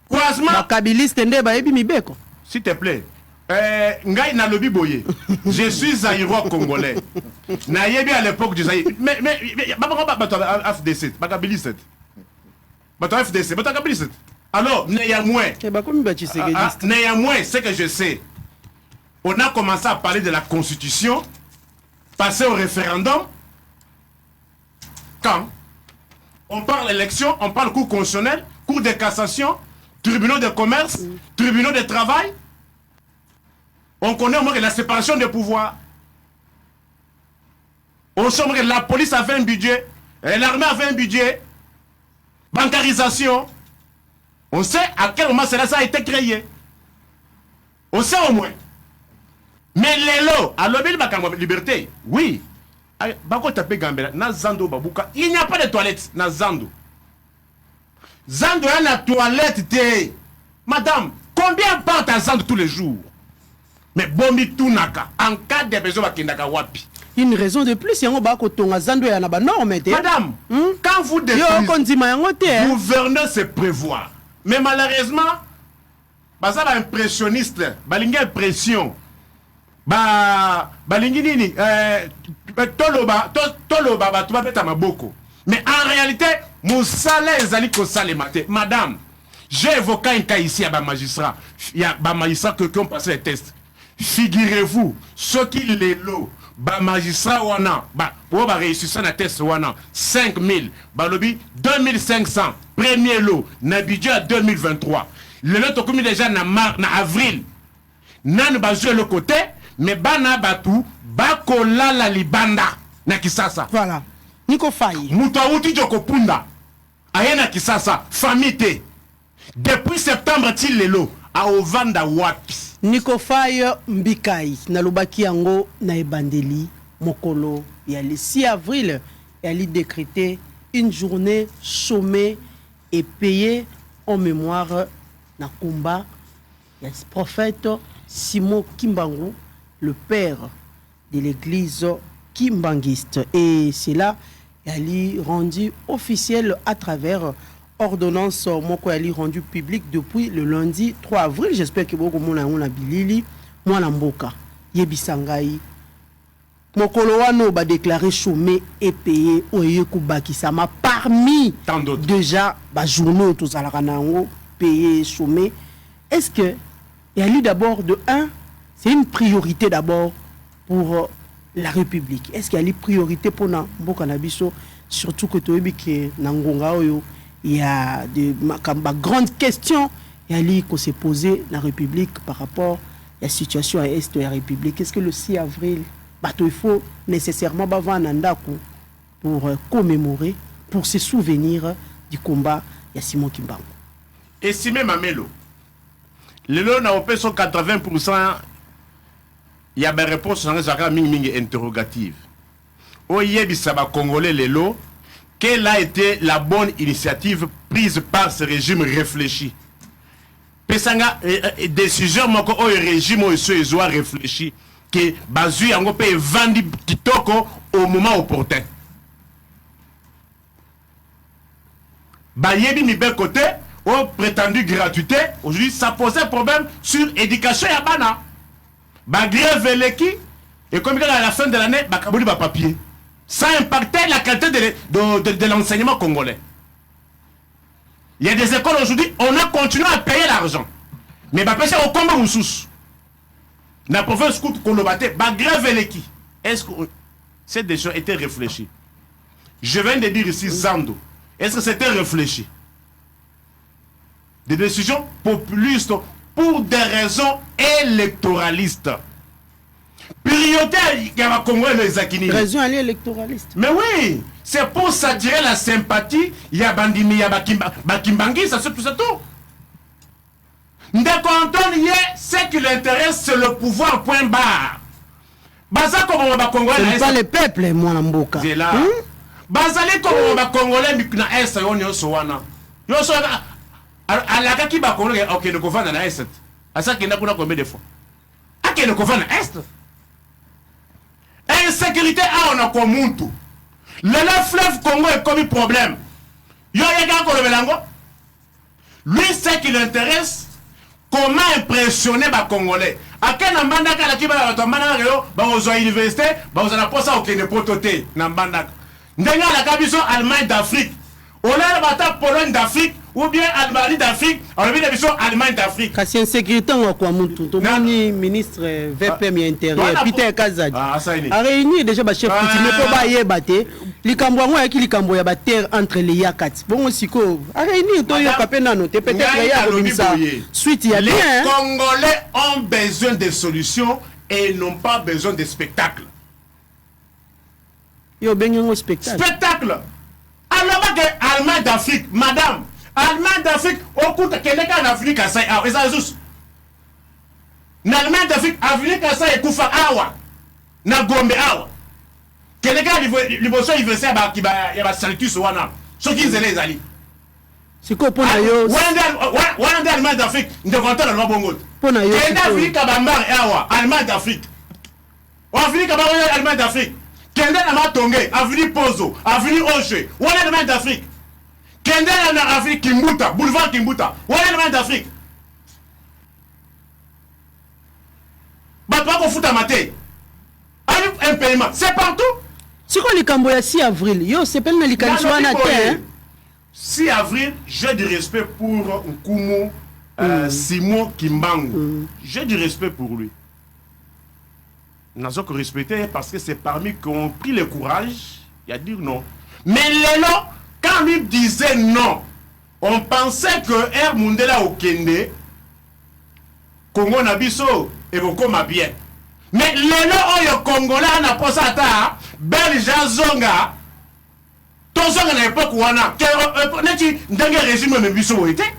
Croisement ba kabiliste nde ba yebi mibeko. S'il te plaît. Ngai na lobi boye. Je suis zaïrois congolais. Na yebi à l'époque du Zaïre. Mais ba FDC, ba kabiliste. Ba FDC, ba kabiliste. Alors, néanmoins, c'est que je sais. On a commencé à parler de la Constitution, passer au référendum. Quand on parle élection, on parle cour constitutionnel, cour de cassation, tribunaux de commerce, tribunaux de travail. On connaît au moins la séparation des pouvoirs. On sait que la police avait un budget, l'armée avait un budget, bancarisation. On sait à quel moment ça a été créé. On sait au moins. Mais lelo, alors il va liberté. Oui. Bako tapé Gambela, na Zando Babuka. Il n'y a pas de toilette na Zando. Zando a la toilette té. Madame, combien porte à Zando tous les jours? Mais Bombi Tunaka, en cas de besoin Bakindaka Wapi. Une raison de plus, yango bako tonga Zando ya na ba norme té. Madame, quand vous Yo détruisez, kondima yango té. gouverner c'est prévoir. Mais malheureusement, baza ba impressionniste, balingi impression. Balingi nini toloba ba tuba peta maboko. Mais en réalité, Moussala ezali ko salemate. Madame, j'ai évoqué un cas ici à ba magistrat. Il y a ba magistrat qui ont passé les tests. Figurez-vous, ceux qui les lots, ba magistrat wana, ba réussir ça na test wana 5000, ba lobby 2500. Premier lot, na budget à 2023. Le lot tokomi déjà na avril. Nan ba jouer le côté, mais bana batu bakola la libanda na Kisasa. Voilà. Niko Faye. Mutawuti Joko Punda. Ayena Kisasa, famille. Depuis septembre til lelo a ovanda wapi. Niko Faye Mbikai na lobaki yango na ebandeli mokolo ya le 6 avril et ali décrété une journée chômée et payée en mémoire na combat ya prophète Simon Kimbangu, le père de l'église kimbanguiste. Et cela est rendu officiel à travers ordonnance moko yali rendu public depuis le lundi 3 avril. J'espère que beaucoup mona ngona bilili mwana mboka yebisangai mokolo wano ba déclaré chômé et payé oye kubakisama parmi tant d'autres. Déjà ba journaux tous ala kanango payé chômé. Est-ce que il y a d'abord de un, c'est une priorité d'abord pour la République. Est-ce qu'il y a une priorité pour Mboka Nabiso, surtout que tu il y a de grandes questions il y a qu'on s'est posé la République par rapport à la situation à l'Est de la République. Est-ce que le 6 avril, il faut nécessairement pour commémorer, pour se souvenir du combat de Simon Kimbangu? Et si même à Melo, le lot n'a pas 80%, il y a des réponses interrogatives. Au Yébisaba Congolais, le lot, quelle a été la bonne initiative prise par ce régime réfléchi? Pesanga, décision, au régime, où réfléchi, que Bazui a vendu Kitoko au moment opportun. Bayebi mi bel côté, aux prétendue gratuité, aujourd'hui ça posait problème sur l'éducation et Abana. Bah grève l'équi, et comme à la fin de l'année, bah kaboli bah papier. Ça impactait la qualité de l'enseignement congolais. Il y a des écoles aujourd'hui, on a continué à payer l'argent. Mais bah pêcher au combat moussous. La province coûte Kolobate, bah grève l'équi. Est-ce que cette décision était réfléchie? Je viens de dire ici Zando. Est-ce que c'était réfléchi? Des décisions populistes pour des raisons électoralistes. Prioritaire, il y a Congolais les Akini. Raison électoraliste. Mais oui, c'est pour s'attirer la sympathie. Il y a Bandimi, il y a Bakimbangi, ça c'est tout. Dès qu'on entend, ce qui l'intéresse, c'est le pouvoir, point barre. Baza comme on va Congolais. C'est pas le peuple, moi, Mboka. C'est là. Bazali comme on va Congolais, na est, on sowana. Yo sowana. Alors, qui va Congolais, ok, le gouvernement na est. À ça qu'il n'a pas combien de fois. À quel le gouvernement est. Insécurité, on a comme Muntu. Le fleuve Congo est comme un problème. Yo yega ko le belango. Lui, ce qui l'intéresse, comment impressionner les Congolais. À quel moment la qui va aux universités, on a pas ça au Kenya pototé, Nambandaka. Ndenga la Kabiso, Allemagne d'Afrique. On a la Pologne d'Afrique, ou bien Allemagne d'Afrique, on a la vision Allemagne d'Afrique. Kasi insécurité en quoi Muntu. Tomani ministre VP intérieur, Peter Kazadi. A réuni déjà ba chef coutumier pour ba yebate. Likambo ngo ya likambo ya ba terre entre les Yakats. Bon siko. A réuni to yo kapena no te peut-être ya robinsa. Suite ya les Congolais ont besoin de solutions et n'ont pas besoin de spectacles. Yo benyo spectacle. Spectacle. Alors que Allemagne d'Afrique, madame, Allemagne d'Afrique, au coup de quelqu'un en Afrique, ça y est, na Allemagne d'Afrique avenir Kasai ekufa awa na Gombe awa keleka liboso université ya ba sanctus wana soki nzele ezali siko pona yo wana nde Allemagne d'Afrique nde konta na lwa bongo pona yo kenda Afrika bambar awa Allemagne d'Afrique o Afrika ba wana Allemagne d'Afrique kenda na Matonge avenue Pozo avenue Oche wana Allemagne d'Afrique kenda na Afrique Kimbuta boulevard Kimbuta wana Allemagne d'Afrique Bapako futa mate. Un paiement. C'est partout. Si on les cambo 6 avril, yo c'est pas na likanisi wana te. 6 avril, j'ai du respect pour Nkumu Simon Kimbangu. J'ai du respect pour lui. Nous avons que respecter parce que c'est parmi qui ont pris le courage à dire non. Mais Lélo, quand il disait non, on pensait que Air Mundela Okende, Congo Nabiso, et beaucoup ma bien. Mais Lélo Oyo Congolais n'a pas ça, Belge Zonga, ton zonga n'a pas quoi, n'est-ce pas un régime de Bisso était?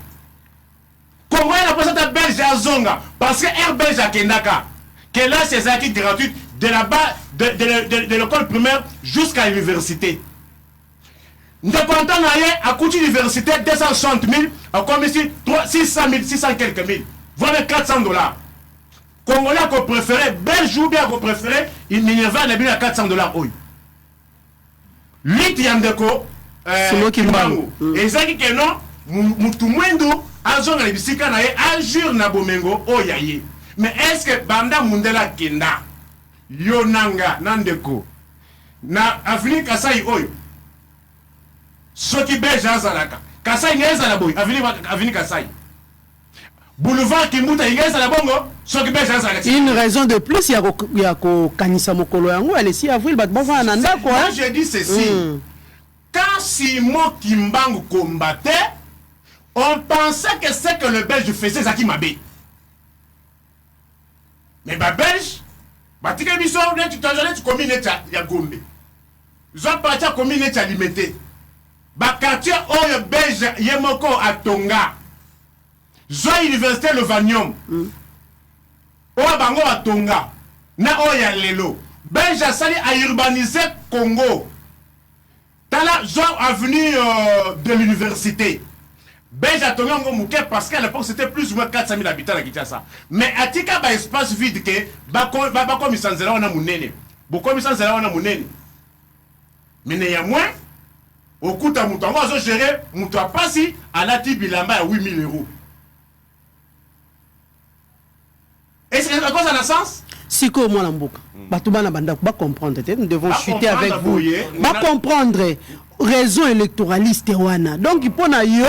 Congolais n'a pas ça, Belge Zonga, parce que Air Belge à Kendaka, que là c'est acquis gratuit de là-bas, de l'école primaire jusqu'à l'université. Nous comptons à coût d'université 260 000, à comme ici 600 000, 600 quelques mille, voilà $400. Congolais qu'on préférait, Belge ou bien qu'on préférait, il Minerva n'a bien à $400. Lui, Yandeko, Kimbangu. Et ça qui est non, Moutoumwendo, Azon à l'Ibisika, un jour na Bomengo, Oyaye. Mais est-ce que Banda Mundela Kenda, Yonanga, Nandeko, na Avenue Kasai Oyo, Soki Belge Azalaka, Kasai Neza la Boy, Avenue Kasai. Boulevard Kimbuta Ingesa la Bongo, Soki Belge Azalaka. Une raison de plus, il y a Kanisa Mokolo Yango, elle est 6 avril, bah bon, Ananda quoi. Moi je dis ceci. Quand Simon Kimbangu combattait, on pensait que c'est que le Belge faisait Zaki Mabé. Mais bah Belge, bah tu as vu ça, tu commis ya Gombe. Ils ont parti à commis ya limité. Bah quartier Oyo Belge Yemoko à Tonga. Zoa Université Le Vanium. Oya Bango à Tonga. Na Oya Lelo. Belge a sali à urbaniser Congo. Tala Zoa avenue de l'université. Belge a Tonga Mouké parce qu'à l'époque c'était plus ou moins 400 000 habitants à Kinshasa. Mais à Tika ba espace vide que ba comme Sanzela on a mounene. Beaucoup comme Sanzela on a mounene. Mais il y a moins. Au coup de mouton, on va gérer mouton pas si à la Tibilamba à 8 000 €. Est-ce que la cause a un sens? Si que moi l'amboka, Batubana Banda, va comprendre, nous devons chuter avec vous. Va comprendre raison électoraliste wana. Donc il faut na yo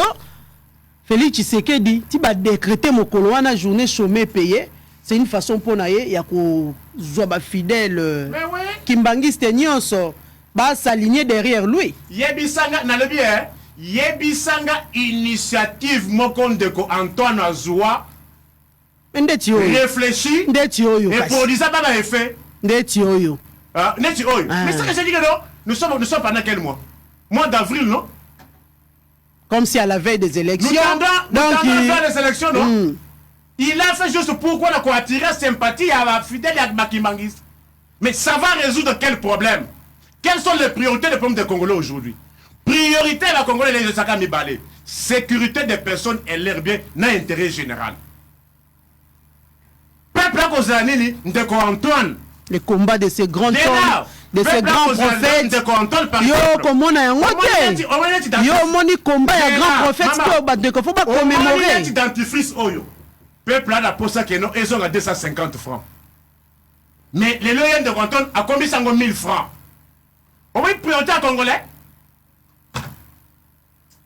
Félix Tshisekedi, tu vas décréter mon wana journée chômée payée. C'est une façon pour na ya ko zoba fidèle. Kimbangiste nyonso ba s'aligner derrière lui. Yebisanga na le bien. Yebisanga initiative mokondeko Antoine Azoua. Réfléchis et produit ça par effet. Mais ça que je dis que non, nous sommes pendant quel mois? Mois d'avril, non? Comme si à la veille des élections. Nous tendons à faire des élections, non? Il a fait juste pourquoi on a attiré sympathie à la fidèle à Bakimangis. Mais ça va résoudre quel problème? Quelles sont les priorités des problèmes des Congolais aujourd'hui? Priorité à la Congolais les Sakami Balé. Sécurité des personnes et leur bien n'a intérêt général. Antoine. Le combat de ces grands hommes, de ces grands prophètes. Yo, comme on a un yo, moni combat ya grand prophète qui faut pas commémorer. Peuple a la poste qui non, ils ont à 250 francs. Mais les loyers de Antoine a combien 1000 francs. On va priorité à Congolais.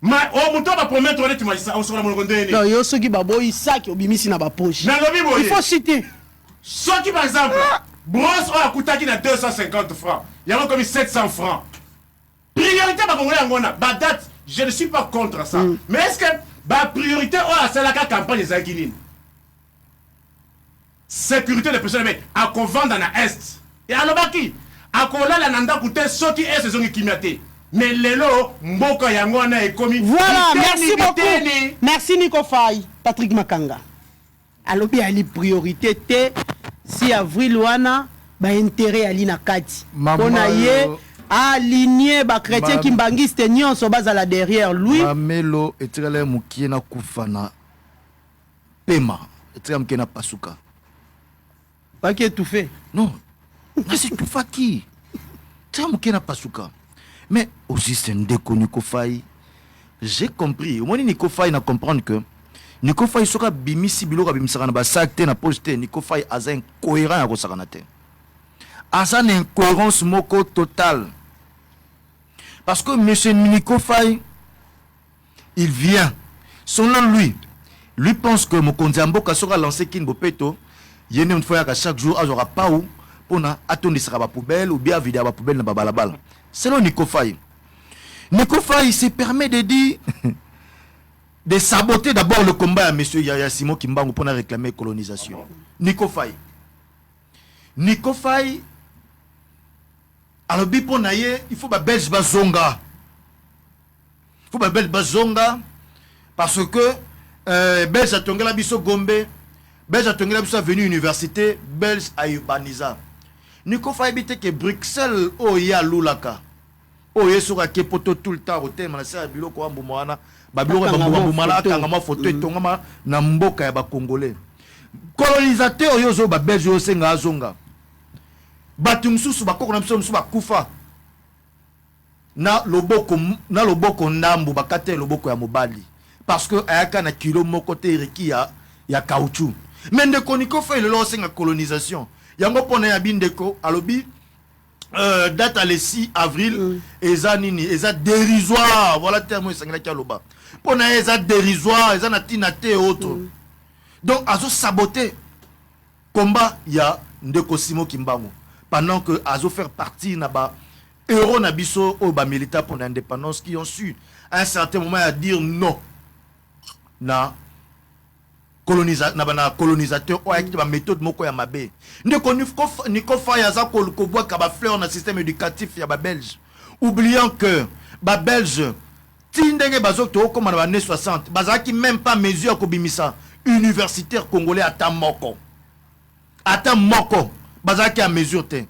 Mais au mouton va promettre honnête magistrat on sera mon condamné. Non, yo soki babo isaki obimisi na ba poche. Il faut citer. Soki par exemple, brosse on a coûté na 250 francs. Il y a comme 700 francs. Priorité ba Congolais ngona, ba date, je ne suis pas contre ça. Mais est-ce que ba priorité on a c'est la campagne des Aguilines. Sécurité des personnes mais à qu'on vendre dans l'est. Et à l'obaki, à qu'on la nanda coûter soki est saison kimiate. Mais Lelo, Mboka Yangwana est commis. Voilà, merci beaucoup. Merci Nico Faye, Patrick Makanga. alobi ali priorité te si avril wana ba intérêt ali na kati pona ye aligné ba chrétien kimbangiste nyonso bazala derrière lui Mamelo etikala mukie na kufa na pema etikala mukie na pasuka pas qui étouffé non c'est tout faki etikala mukie na pasuka mais aussi c'est ndeko Nico Faye j'ai compris au moins Nico Faye na comprendre que Nico Faye soka bimisi biloko bimisaka na ba sakte na poste Nico Faye aza incohérent ya kosakana te asa na incohérence moko totale. Parce que M. Nico Faye, il vient. Selon lui pense que Mokondiamboka sera lancé Kinbopeto. Il y a une fois qu'à chaque jour, il n'y aura pas où pour attendre la poubelle ou bien vider la poubelle dans la balabala. Selon Nico Faye. Nico Faye se permet de dire, de saboter d'abord le combat à M. Yaya Simon Kimbangu pour réclamer colonisation. Nico Faye. Nico Faye. Alors, il faut que les Belges bazonga. Il faut que les Belges bazonga. Parce que les Belges ont la biso Gombe. Les Belges ont la biso venu université. Les Belges ont urbanisé. Nous avons dit que Bruxelles, Oya Lulaka. Oya Soura Kepoto tout le temps. Au thème, on a bilo ko ambumoana. Babilo bambumala kangama photo etongama na mboka ya ba Congolais. Colonisateur yozo ba Belge yo senga azonga. Batumsusu bakoko na biso musu bakufa na loboko ndambu bakate loboko ya mobali parce que ayaka na kilo moko te reki ya caoutchouc mais ndeko Nico Faye le senga colonisation yango pona ya bindeko alobi date à le 6 avril eza nini eza dérisoire voilà terme esangela ki aloba pona eza dérisoire eza na tina te autre donc azo saboter combat ya ndeko Simon Kimbangu pendant que Azo faire partie naba héros nabiso au bas militaire pour l'indépendance qui ont su à un certain moment à dire non na colonisateur ou avec la méthode moko ya mabe Nico Faye aza ko bois ka ba fleur na système éducatif ya ba belge oubliant que ba belge tindenge bazok to comme na années 60 bazaki même pas mesure ko bimisa universitaire congolais ata moko Bazaki à mesure te.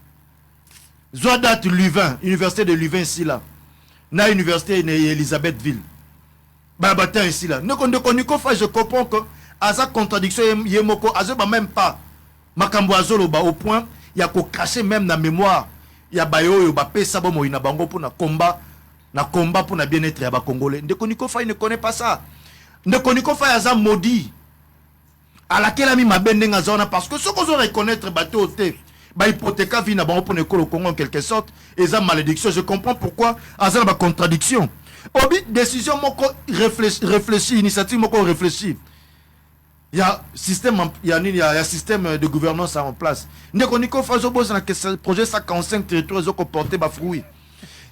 Zodat Louvain, université de Louvain ici là. Na université d'Elisabethville. Babata ici là. Nico Faye, je comprends que à sa contradiction yemoko azoba même pas makambo azoloba au point il y a ko cacher même na mémoire. Il y a bayo yo ba pesa bo moina bango pour na combat pour na bien-être ya ba Congolais. Nico Faye ne connaît pas ça. Nico Faye aza maudit. À laquelle a mis ma bendenga zona parce que ce qu'on doit reconnaître bateau té ba hypothéca vie na bango pour le Congo en quelque sorte et ça malédiction je comprends pourquoi azana ba contradiction obi décision moko réfléchi initiative moko réfléchi il y a système système de gouvernance en place ndeko Nico Faye boss na projet 145 territoires zo comporter ba fruit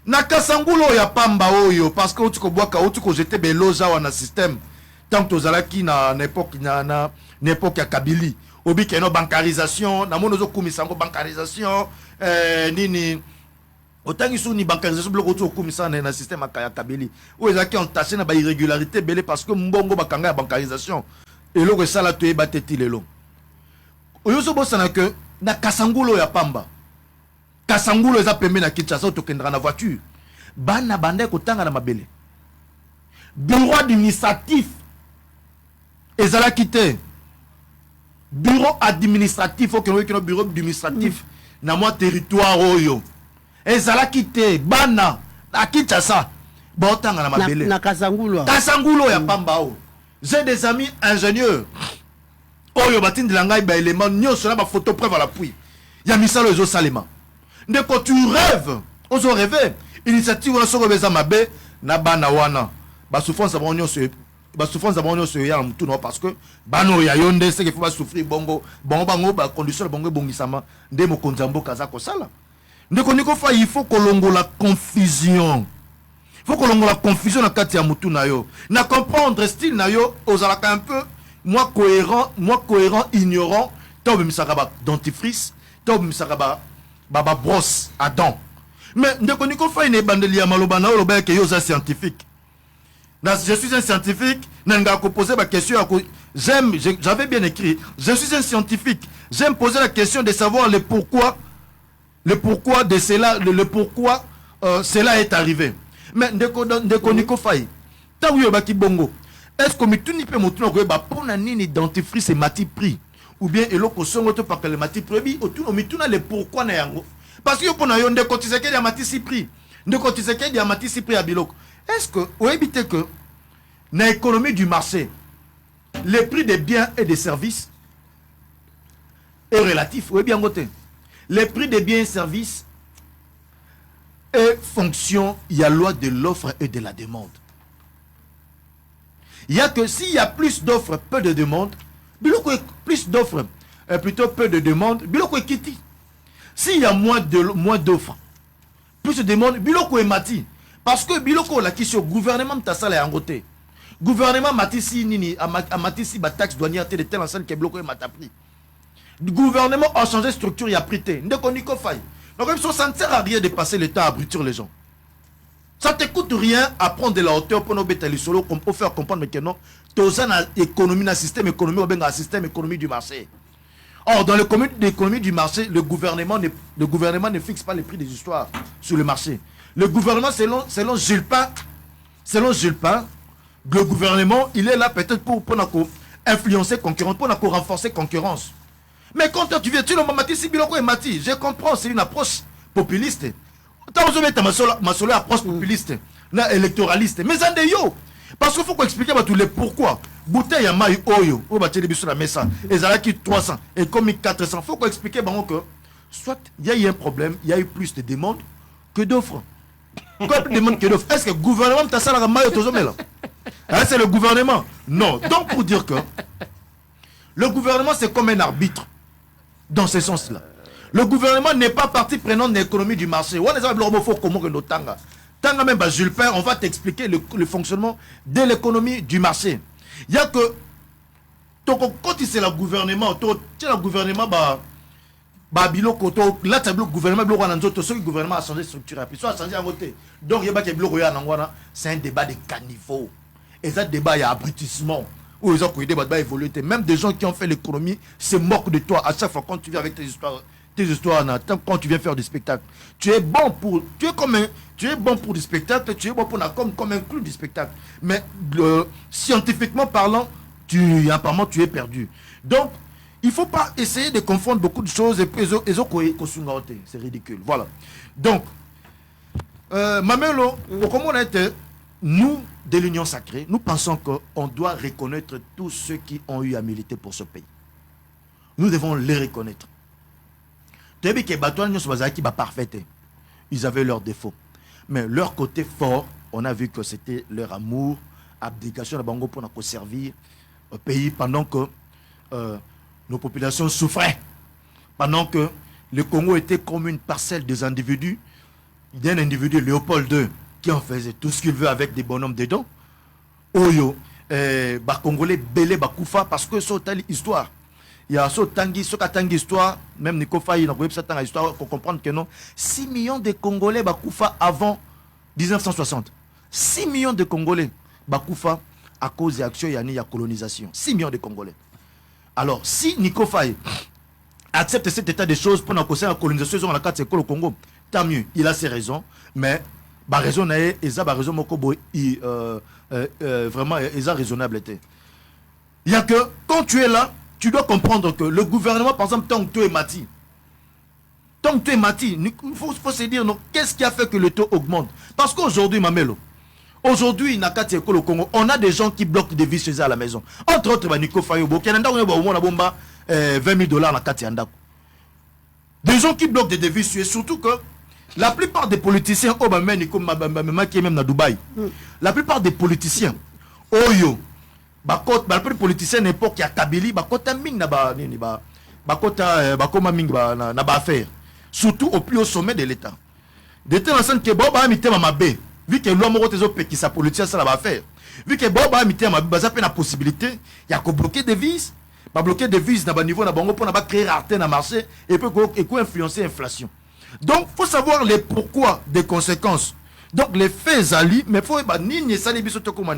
na Kasangulo ya pamba oyo parce que tu ko boaka tu ko jeter beloza wana système tant que tozalaki na époque na n'époque ya Kabili obi keno bancarisation na mono zo kumisango bancarisation nini otangi sou ni bancarisation bloko to kumisa na système ya Kabili o ezaki entaché na ba irrégularité belé parce que mbongo bakanga ya bancarisation et loko sala to ebateti lelo oyo so bosana que na Kasangulo ya pamba Kasangulo eza pembe na Kinshasa to kendra na voiture bana bande ko tanga na mabele bureau administratif ezala quitté bureau administratif au Kenya bureau administratif na moi territoire oyo ezala quitté bana akita ça botanga na mabele na Kasangulo ya pamba o j'ai des amis ingénieurs oyo batindela ngai ba élément nyonso na ba photo preuve à l'appui ya misalo ezo salema ndeko tu rêves ozo rêver initiative na soko beza mabe na bana wana ba souffrance ba nyonso ba souffrance ba nyonso ya mutu no parce que bano ya yonde c'est qu'il faut pas souffrir bongo bango ba condition bongo bongisama nde mokonzi mboka za ko sala ndeko Nico Faye il faut kolongo la confusion na kati ya mutu na yo na comprendre style na yo ozalaka un peu moi cohérent ignorant tobe misakaba dentifrice tobe misakaba baba brosse à dents mais ndeko Nico Faye ne bandeli ya maloba na loba ke yo za scientifique. Je suis un scientifique, je vais poser ma question j'avais bien écrit, je suis un scientifique, j'aime poser la question de savoir le pourquoi de cela, le pourquoi cela est arrivé. Mais ndeko Nico Faye, tant que baki bongo, est-ce que mituni pe motuna ko ba pona nini dentifrice et mati prix ou bien eloko songo to parce que le mati prix autour mituna le pourquoi na yango parce que pona yo ndeko tiseke ya mati si prix ndeko tiseke ya mati si prix à biloko. Est-ce que vous évitez que dans l'économie du marché les prix des biens et des services est relatif, oui bien côté. Les prix des biens et services est fonction, il y a loi de l'offre et de la demande. Il y a que s'il y a plus d'offres, peu de demandes, plus d'offres, plutôt peu de demandes, biloko est kiti. S'il y a moins d'offres, plus de demandes, biloko est mati. Parce que biloko la question gouvernement tassala est en côté. Gouvernement matisi nini matisi ba taxe douanière de telle ensemble que biloko est matapri. Le gouvernement a changé de structure, il a prêté. Ndeko Nico Faye. Donc, ça ne sert à rien de passer le temps à abrutir les gens. Ça ne te coûte rien à prendre de la hauteur pour nous mettre les solos, pour faire comprendre que non, tu as une économie, un système économique, un système économique du marché. Or, dans l'économie du marché, le gouvernement ne fixe pas les prix des histoires sur le marché. Le gouvernement, selon Jules Pain, le gouvernement, il est là peut-être pour influencer la concurrence, pour renforcer la concurrence. Mais quand tu viens, tu le mati si biloko et mati, je comprends, c'est une approche populiste. Tant que je mets ma solo approche populiste, électoraliste, mais ça yo. Parce qu'il faut qu'on explique tous les pourquoi. Bouteille à maï oyo, ou bâtir des sur la messa, et ça qui 300, et comme 400. Il faut qu'on explique que soit il y a eu un problème, il y a eu plus de demandes que d'offres. Quoi plus de demandes que d'offres? Est-ce que le gouvernement t'a ça la maï là? C'est le gouvernement? Non. Donc pour dire que le gouvernement c'est comme un arbitre. Dans ce sens-là. Le gouvernement n'est pas partie prenante de l'économie du marché. On Jules Pain, on va t'expliquer le fonctionnement de l'économie du marché. Il y a que quand c'est le gouvernement, le gouvernement là le gouvernement a changé de structure. Puis ça a changé en côté. Donc il y a c'est un débat de caniveau. Et ça débat il y a abrutissement. Où ils ont évolué. Même des gens qui ont fait l'économie se moquent de toi à chaque fois quand tu viens avec tes histoires quand tu viens faire du spectacle. Tu es bon pour du spectacle, tu es bon pour comme un clou du spectacle. Mais scientifiquement parlant, apparemment tu es perdu. Donc, il ne faut pas essayer de confondre beaucoup de choses et puis c'est ridicule. Voilà. Donc, Mamelo, comment on était nous, de l'Union sacrée, nous pensons qu'on doit reconnaître tous ceux qui ont eu à militer pour ce pays. Nous devons les reconnaître. Ils avaient leurs défauts. Mais leur côté fort, on a vu que c'était leur amour, abdication de Bango pour nous servir au pays pendant que nos populations souffraient. Pendant que le Congo était comme une parcelle des individus, d'un individu, Léopold II, qui en faisait tout ce qu'il veut avec des bonhommes dedans. Oyo, Congolais belé bakoufa parce que c'est une histoire. Il y a ce tangi histoire, même Nico Faye dans cette histoire pour comprendre que non, 6 millions de Congolais bakoufa avant 1960. 6 millions de Congolais bakoufa à cause des actions et la colonisation. 6 millions de Congolais. Alors, si Nico Faye accepte cet état de choses pour la colonisation dans la carte au Congo, tant mieux, il a ses raisons, mais raison vraiment raisonnable. Il y a que quand tu es là, tu dois comprendre que le gouvernement, par exemple, tant que tu es mati, il faut se dire qu'est-ce qui a fait que le taux augmente. Parce qu'aujourd'hui, Mamelo, aujourd'hui, au Congo, on a des gens qui bloquent des vies chez eux à la maison. Entre autres, Nico Fayobo, qui a 20 000 $. Des gens qui bloquent des devises, et surtout que la plupart des politiciens, qui est même à Dubaï, la plupart des politiciens, la plupart des politiciens n'importe qui a Kabili, surtout au plus haut sommet de l'État. De telle façon que Boba a mis vu que l'homme qui sa politique ça va faire. Vu que Boba a mis la possibilité, il y a que bloquer des vises, bloquer des vises à niveau pour créer rareté dans le marché et puis influencer l'inflation. Donc, il faut savoir les pourquoi des conséquences. Donc, les faits alliés, mais il faut ni ça les bisoto comme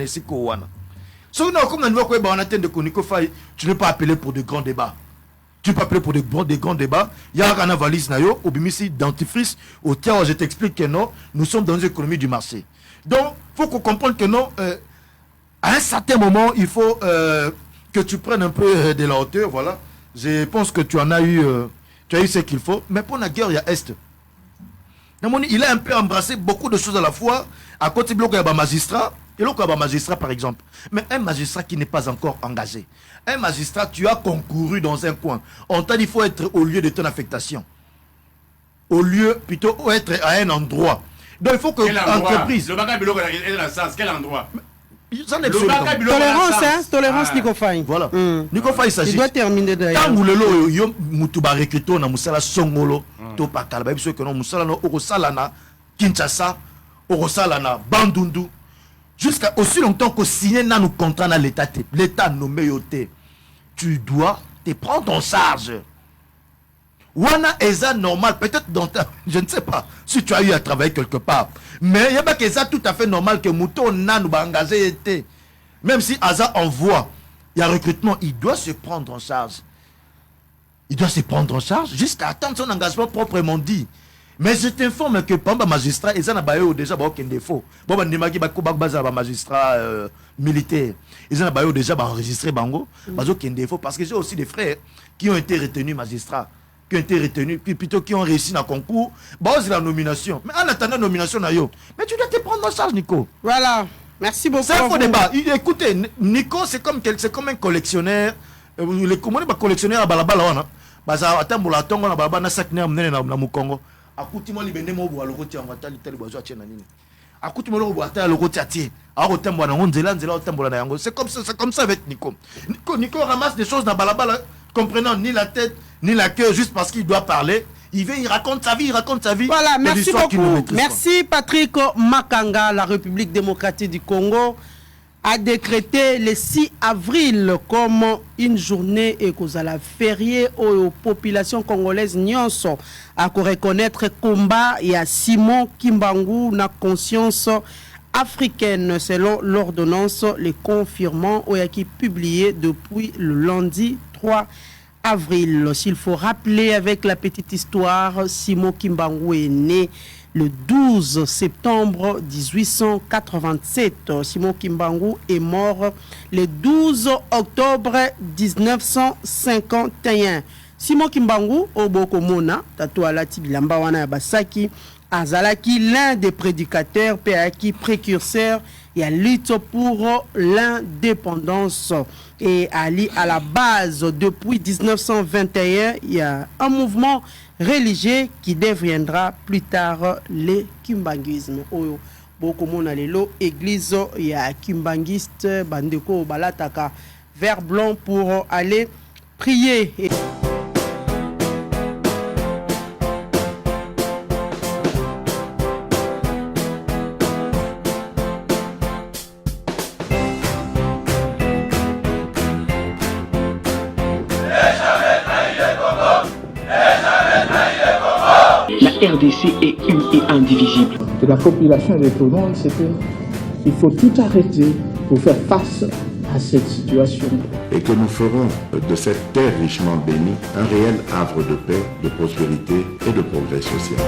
Ce qui comme on attend de Koniko Faye, tu ne peux pas appeler pour de grands débats. Tu ne peux pas appeler pour des grands débats. Il y a un valise nayo, au bimisi dentifrice, au tiers, je t'explique que non, nous sommes dans une économie du marché. Donc, il faut qu'on comprenne que non, à un certain moment, il faut que tu prennes un peu de la hauteur, voilà. Je pense que tu en as eu, ce qu'il faut. Mais pour la guerre, il y a Est. Il a un peu embrassé beaucoup de choses à la fois. À côté de un magistrat, et l'autre un magistrat par exemple. Mais un magistrat qui n'est pas encore engagé. Un magistrat, tu as concouru dans un coin. On t'a dit qu'il faut être au lieu de ton affectation. Au lieu, plutôt, être à un endroit. Donc il faut que l'entreprise... Le bagage est dans le sens, quel endroit? Tolérance, hein? Tolérance, Nico Faye. Voilà. Nico Faye, il s'agit. Il doit terminer d'ailleurs. Quand vous le Moutuba recruté, on a Moussala Songolo, Topa Kalaba, parce que non, Moussala, Orosalana, Kinshasa, Orosalana, Bandundu. Jusqu'à aussi longtemps que signé dans nos contrats dans l'État, l'État nommé yoté, tu dois te prendre en charge. Wana est normal, peut-être dans ta... Je ne sais pas si tu as eu à travailler quelque part. Mais il y a pas que ça tout à fait normal que Mouton n'a pas engagé été. Même si Aza envoie, il y a recrutement, il doit se prendre en charge. Il doit se prendre en charge jusqu'à attendre son engagement proprement dit. Mais je t'informe que pendant magistrat, ils ont déjà aucun défaut. Bon, magistrat militaire. Ils ont déjà enregistré Bango, aucun défaut. Parce que j'ai aussi des frères qui ont été retenus magistrats, qui ont été retenus, puis plutôt qui ont réussi dans le concours. Bon, c'est la nomination. Mais en attendant la nomination, mais tu dois te prendre en charge, Nico. Voilà. Merci beaucoup. C'est un faux débat. Écoutez, Nico, c'est comme un collectionneur. Les collectionneurs à Balabala, c'est comme ça avec Nico. Nico ramasse des choses dans Balabala, comprenant ni la tête ni la queue, juste parce qu'il doit parler. Il vient, il raconte sa vie, Voilà, merci beaucoup. Merci Patrick Makanga. La République démocratique du Congo a décrété le 6 avril comme une journée et cause à la fériée aux populations congolaises nyonso à reconnaître combat et à Simon Kimbangu na conscience africaine selon l'ordonnance les confirmant ou qui publié depuis le lundi 3 avril. S'il faut rappeler avec la petite histoire, Simon Kimbangu est né le 12 septembre 1887. Simon Kimbangu est mort le 12 octobre 1951. Simon Kimbangu, Obokomona, Tatoala Tibilamba wana ya Basaki, azalaki l'un des prédicateurs PAki précurseurs et à lutte pour l'indépendance. Et Ali à la base depuis 1921, il y a un mouvement religieux qui deviendra plus tard le kimbanguisme. Beaucoup mon alelo église ya kimbangiste bandeko balataka vert blanc pour aller prier. La RDC est une et indivisible. De la population et de tout le monde, c'est qu'il faut tout arrêter pour faire face à cette situation. Et que nous ferons de cette terre richement bénie un réel havre de paix, de prospérité et de progrès social.